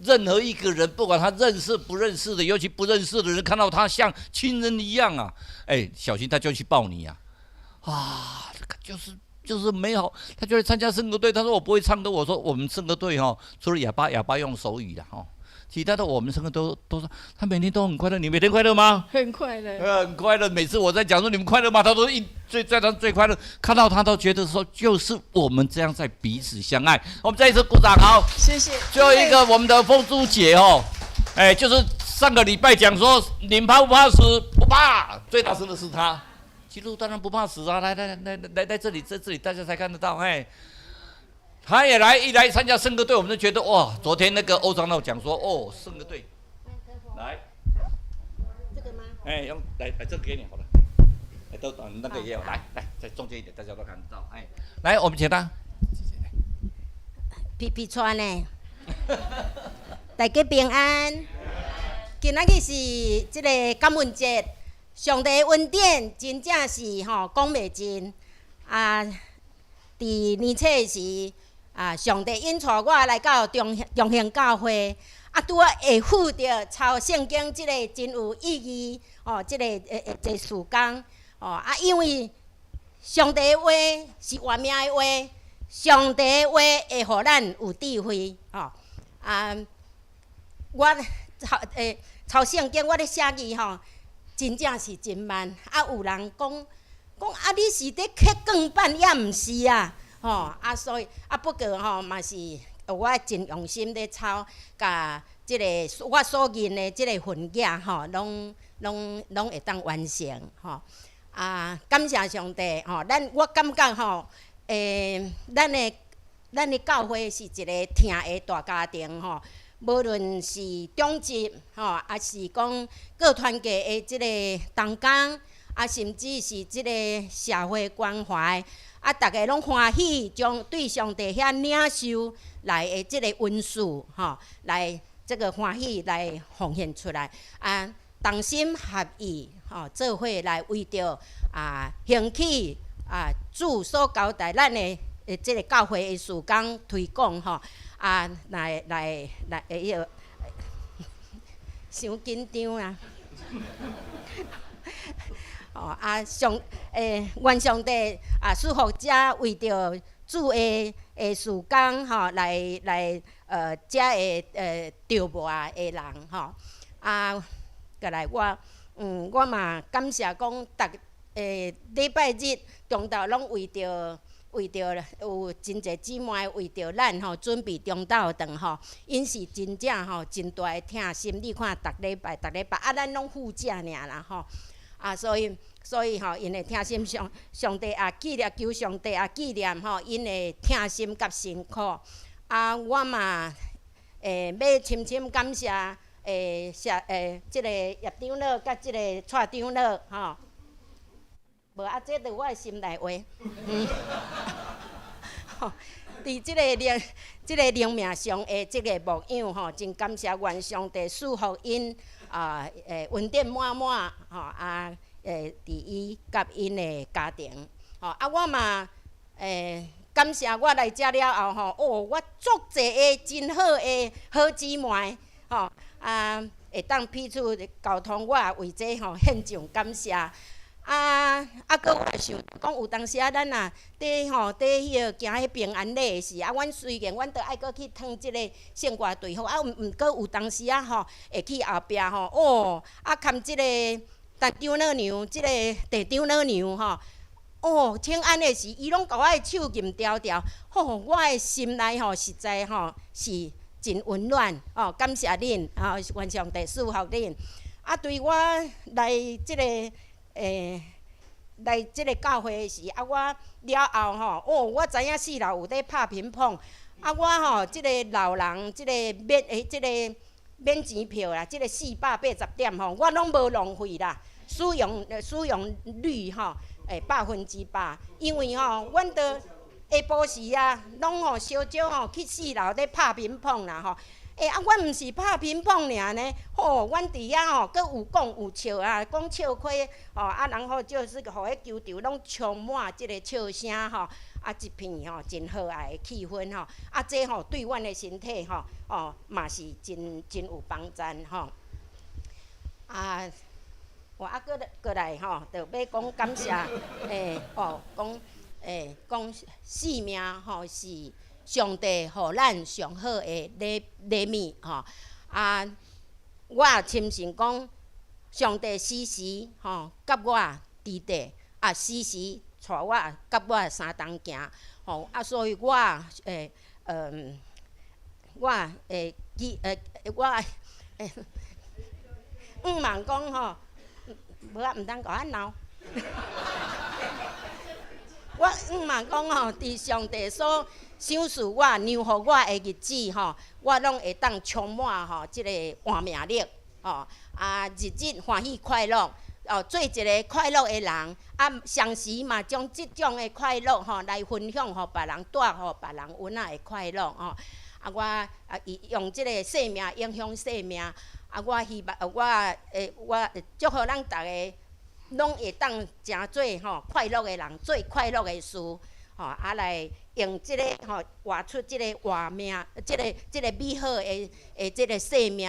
任何一个人，不管他认识不认识的，尤其不认识的人，看到他像亲人一样啊！小心他就去抱你呀！这个就是美好。他就来参加圣歌队，他说我不会唱歌，我说我们圣歌队除了哑巴用手语啦其他的我们圣歌都是，他每天都很快乐。你每天快乐吗？很快乐，很快乐。每次我在讲说你们快乐吗？他都最快乐，看到他都觉得说就是我们这样在彼此相爱。我们再一次鼓掌，好，谢谢。最后一个我们的凤珠姐就是上个礼拜讲说你怕不怕死？不怕，最大声的是他。基督当然不怕死啊！来这里，在这里大家才看得到他也一来参加圣歌队，我们就觉得哇！昨天那个欧长老讲说圣歌队，来，这个吗？用来这个给你好了，都那个也有，来在中间一点，大家都看得到来我们请他，皮川呢，大家平安。今仔日是这个感恩节，上帝的恩典真正是讲袂尽啊！伫年初时。上帝引带我来到中兴教会，拄啊会赴着抄圣经即个真有意义即个这事工因为上帝的话是活命的话，上帝的话会互咱有智慧我抄圣经我咧写字真正是真慢有人讲你是咧刻钢板也毋是啊。所以不过嘛是我真用心咧抄，甲即个我所认的即个份件拢会当完成感谢上帝我感觉咱的教会是一个听的大家庭无论是长职还是讲各团契的即个同工甚至是即个社会关怀。大家拢欢喜，将对上帝遐领受来的即个恩赐来这个欢喜来奉献出来同心合意做伙来为着兴起主所交代咱的即个教会的事工推广来伤紧张啊！愿上帝祝福者为着主的事工来遮的着磨的人再来我嘛感谢讲礼拜日中昼拢为着为着有真侪姊妹为着咱吼准备中昼顿吼，因是真正吼真大诶疼心。你看，逐礼拜咱拢副食尔啦吼。所以吼，因诶疼心上帝也纪念，求上帝也纪念吼，因诶疼心甲辛苦。我嘛要深深感谢即个叶长老甲即个蔡长老吼。无这著我诶心内话。伫即个灵命上诶即个牧养吼，真感谢愿上帝赐福因恩典满满吼伫伊甲因诶家庭吼。我嘛感谢我来遮了后吼，我足侪诶真好诶好姊妹吼会当彼此交通，我也为这吼献上感谢。搁有想讲有当时咱伫迄个行迄平安礼时阮虽然阮都爱搁去烫即个圣歌队伍毋过有当时会去后壁看即个陈长老娘，即个地长老娘请安的时，伊拢甲我的手吟条条，我的心内实在是真温暖感谢恁愿上帝赐福恁。对我来即个来即个教会时，我了后我知影四楼有咧拍乒乓，我即个老人即个免钱票啦，即个480点我拢无浪费啦，使用率100%，因为阮都下晡时拢小少去四楼咧拍乒乓啦阮毋是拍乒乓尔呢，阮伫遐阁有讲有笑讲笑开然后就是互迄球场拢充满即个笑声一片真和谐的气氛这对阮的身体嘛是真有帮助我过来就要讲感谢讲生命是上帝互咱上好的礼物我也深信讲上帝时时甲我伫地时时带我甲我相同行所以我茫讲无毋通甲我闹。我茫讲伫上帝所赏赐我、让予我的日子我拢会当充满即个活命力日日欢喜快乐做一个快乐的人常时嘛将即种的快乐来分享互别人，带互别人有的快乐我用即个生命影响生命我希望我祝福咱逐个拢会当诚做快乐的人，做快乐的事来用即个活出即个活命，即个美好的即个生命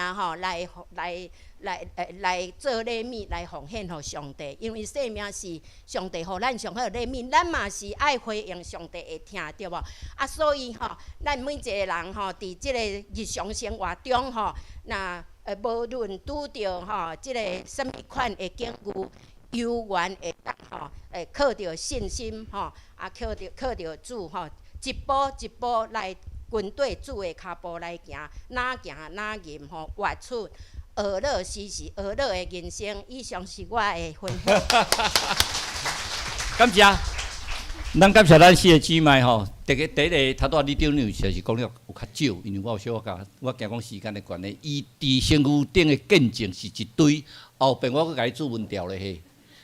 来做礼物，来奉献互上帝。因为生命是上帝互咱上好的礼物，咱嘛是爱回应上帝的听，对无？所以咱每一个人伫即个日常生活中无论拄着即个什么款的境遇，有缘会当靠着信心靠着主一步一步来跟对主的脚步来行，哪行哪吟活出乐乐时时乐乐的人生。以上是我的分享。感谢，咱感谢咱四个姊妹第一个头拄李长老就是讲了有较少，因为我有小我惊讲时间的关系，伊伫身躯顶的见证是一堆，后边我阁甲伊注文调咧嘿。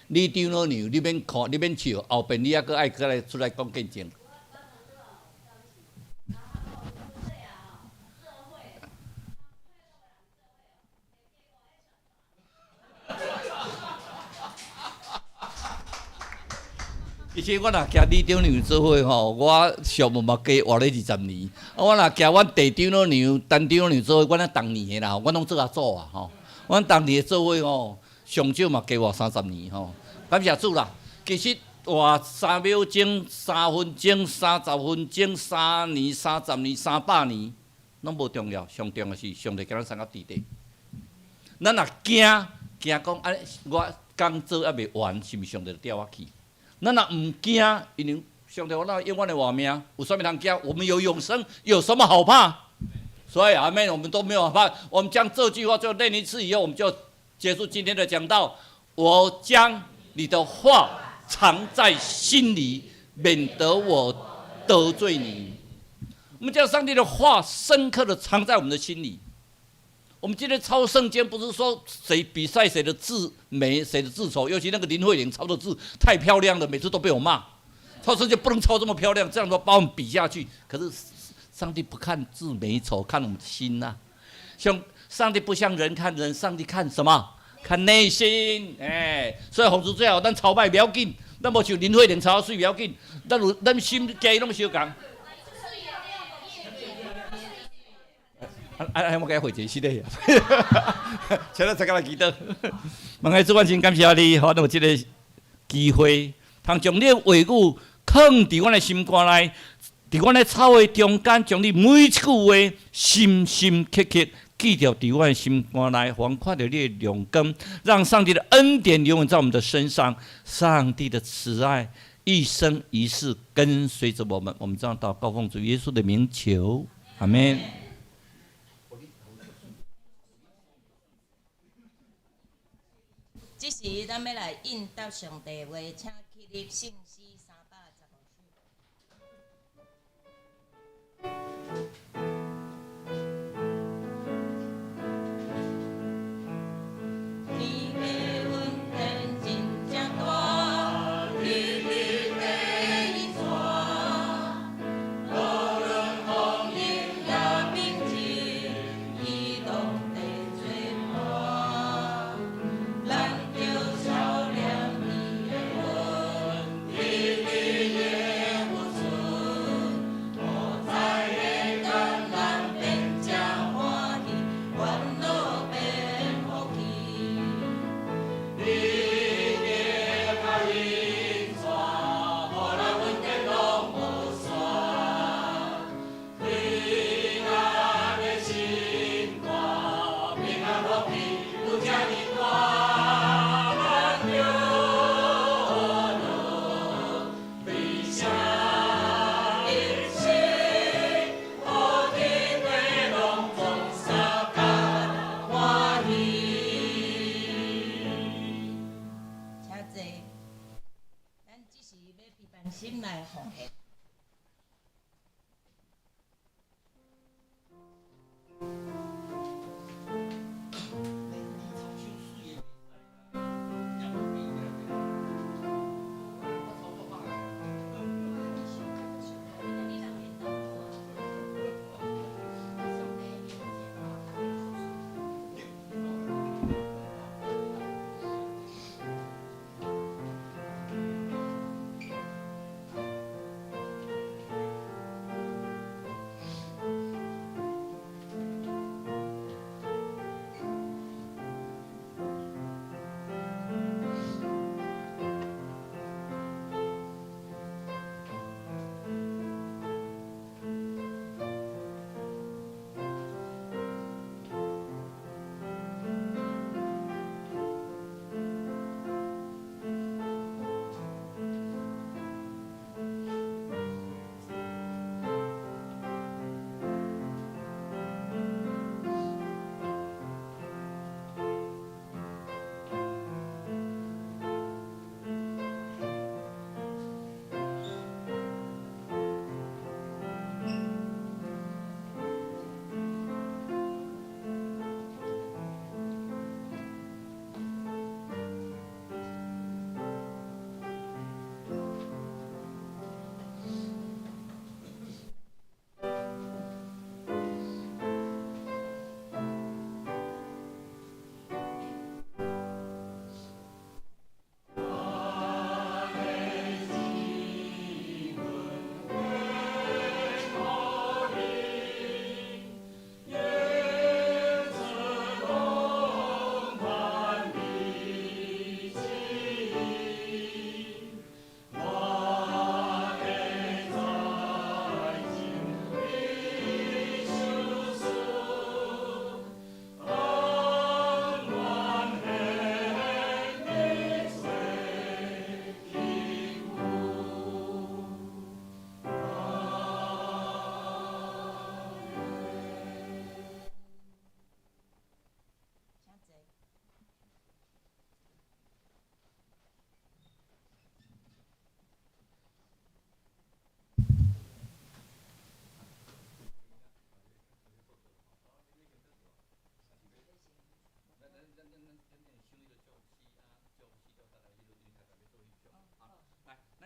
李长老娘，你免看，你免笑，后边你还阁爱过来出来讲见证。其实我若徛李长娘做伙我上无嘛加活咧20年。我若徛阮地长老娘、陈长老娘做伙，阮咧当年的啦，阮拢做组阮当年做伙上少嘛加活30年感谢主啦！其实活3秒钟、3分钟、30分钟、3年、30年、300年，拢无重要，上重要是上帝叫咱生到地底。咱若惊讲我工做还袂完，是毋是上帝就调我去？咱若毋惊，因为上帝，我那永远的活命，有什么通惊？我们有永生，有什么好怕？所以阿妹，我们都没有怕。我们将这句话就念一次以后，我们就结束今天的讲道。我将你的话藏在心里，免得我得罪你。我们将上帝的话深刻的藏在我们的心里。我们今天抄圣经，不是说谁比赛谁的字美，谁的字丑。尤其那个林慧玲抄的字太漂亮了，每次都被我骂。抄圣经不能抄这么漂亮，这样说把我们比下去。可是上帝不看字美丑，看我们的心呐、上帝不像人看人，上帝看什么？看内心。所以洪主最好，咱抄歹不要紧，咱无像林慧玲抄水不要紧，咱心家拢相共。我该回解析的呀，请咱大家来祈祷。望爱主万神感谢你，给我这个机会，通将你的话语放伫阮的心肝内，伫阮的草的中间，将你每一句话深深刻刻记掉伫阮的心肝内，还看到你的亮光，让上帝的恩典永远在我们的身上，上帝的慈爱一生一世跟随着我们。我们这样祷告，奉主耶稣的名求，阿们。这时，咱要来应答上帝话，请起立圣诗300。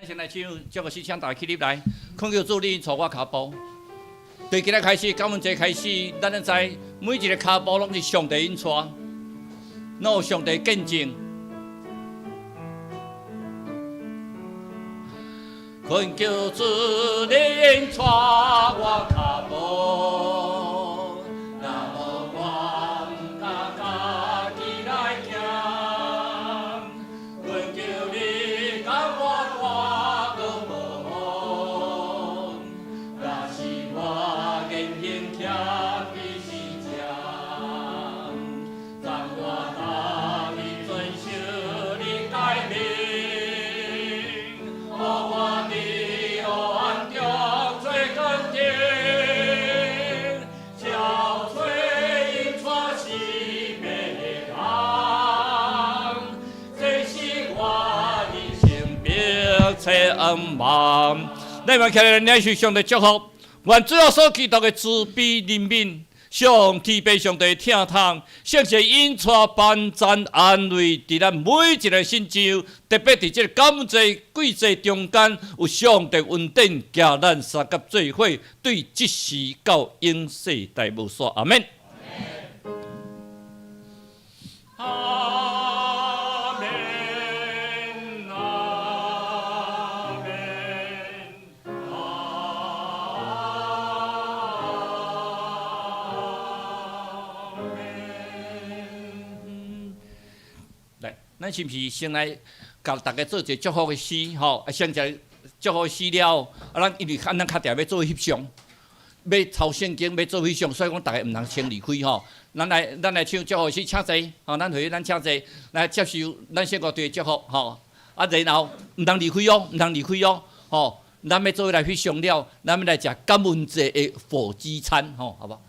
先来唱，这个是请大家起立来，恳求主你带我脚步。对今日开始，感恩节开始，咱知每一个脚步拢是上帝引带，拢有上帝见证。恳求主你引带我脚步，那么我唔敢家己来行。恳求你甲我带到无望，若是我言行欠你是正，让我答你遵守你诫命，互我。恩望，咱们起来领受上帝祝福，愿主要所祈祷的慈悲怜悯，上天父上帝听痛，圣神引带帮赞安慰，伫咱每一个信众，特别伫这个感恩节季节中间，有上帝恩典，叫咱三甲做伙，对即时到永世代无煞。阿门。咱是毋是先来甲大家做一个祝福的诗吼？先一祝福诗了，咱因为咱较定要做翕相，要抄圣经，要做翕相，所以讲大家毋通先离开吼。咱来唱祝福诗，请坐吼，咱回咱请坐来接受咱圣乐队的祝福吼。啊，然后毋通离开哦，毋通离开哦，吼。咱要做来翕相了，咱要来食感恩节的火鸡餐吼，好不好？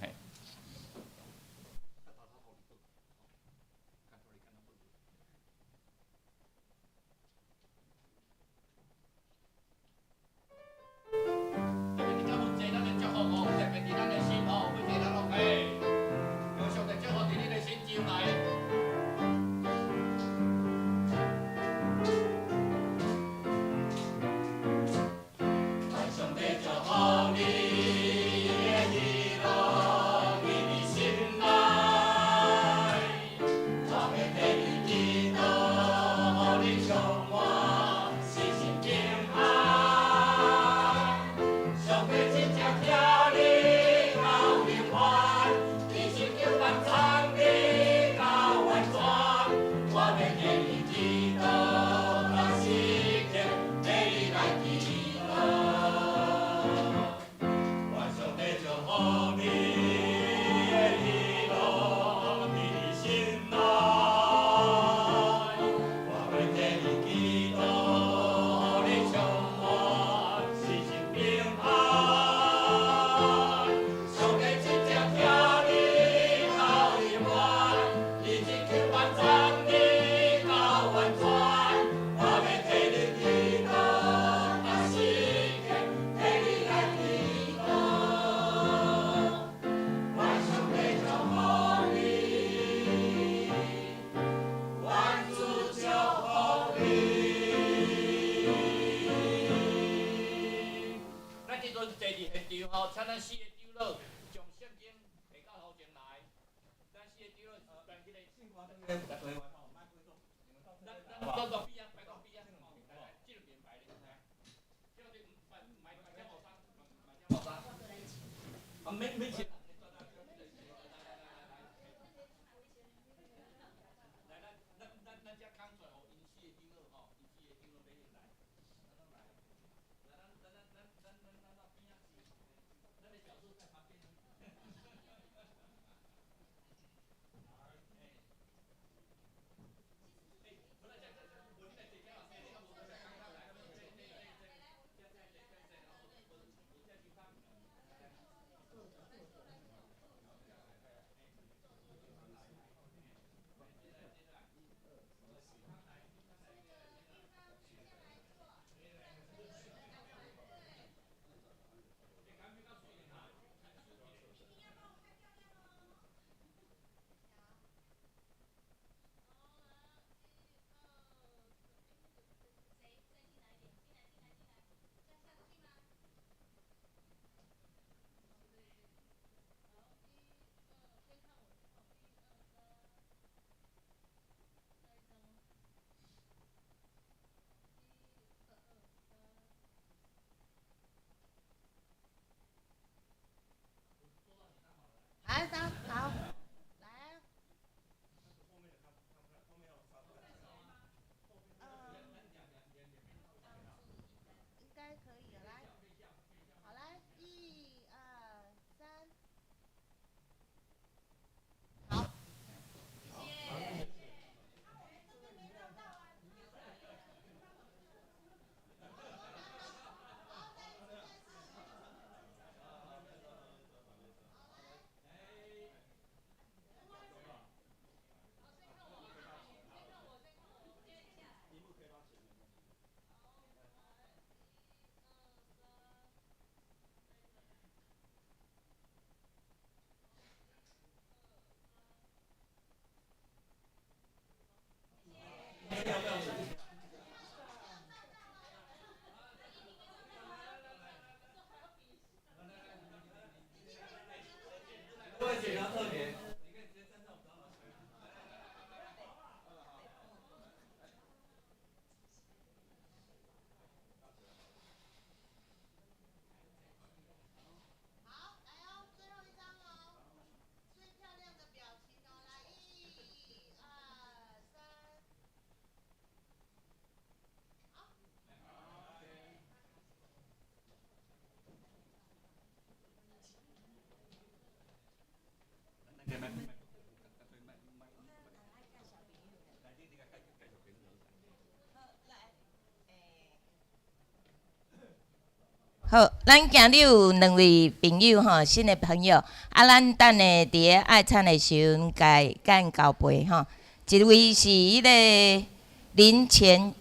好，咱今日有2位朋友吼，新的朋友，咱等下伫个爱餐的时阵，甲因交杯吼。一位是迄个林前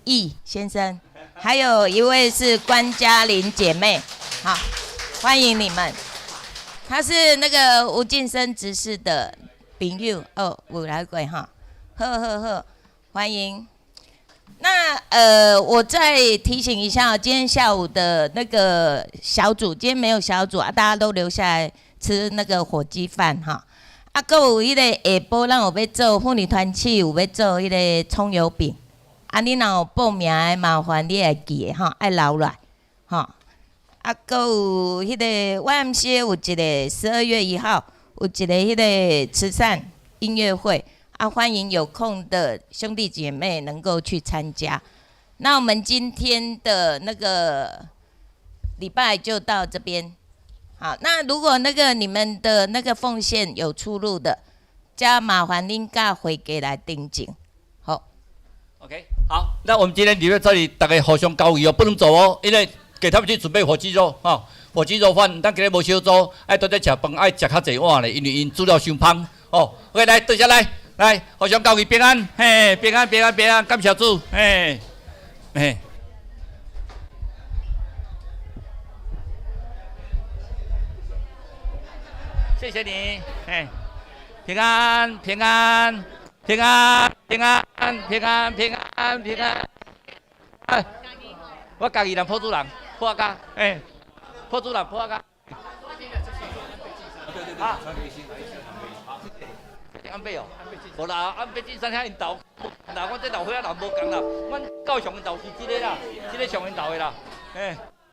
义先生，还有一位是关嘉玲姐妹，好，欢迎你们。他是那个吴敬生执事的朋友哦，有来过哈，好，欢迎。那我再提醒一下，今天下午的那个小组，今天没有小组啊，大家都留下来吃那个火鸡饭哈。啊，搁有迄个下晡，咱有要做妇女团契，有要做迄个葱油饼。啊，你若有报名的，麻烦你会记的吼，爱留来吼。啊，搁有迄个 YMCA 有一个12月1号有一个迄个慈善音乐会。啊，欢迎有空的兄弟姐妹能够去参加。那我们今天的那个礼拜就到这边。好，那如果那个你们的那个奉献有出入的，加麻烦恁甲会给来订正。好 ，OK， 好，那我们今天礼拜这里大家互相交流哦，不能走哦，因为给他们去准备火鸡肉哈，火鸡肉饭，咱今日无小组，爱倒在吃饭，爱吃较济碗咧，因为因煮了伤芳哦。OK， 来，坐下来。来，互相交易平安，嘿，平安，感谢主，嘿，谢谢你，嘿，平安，哎，我家己人破主人，破家，哎，破主人，破家。啊。安倍哦，无啦，安倍晋三遐因斗，啦，我这老伙仔人无共啦，阮到上因斗是即个啦，即个上因斗的啦，嘿。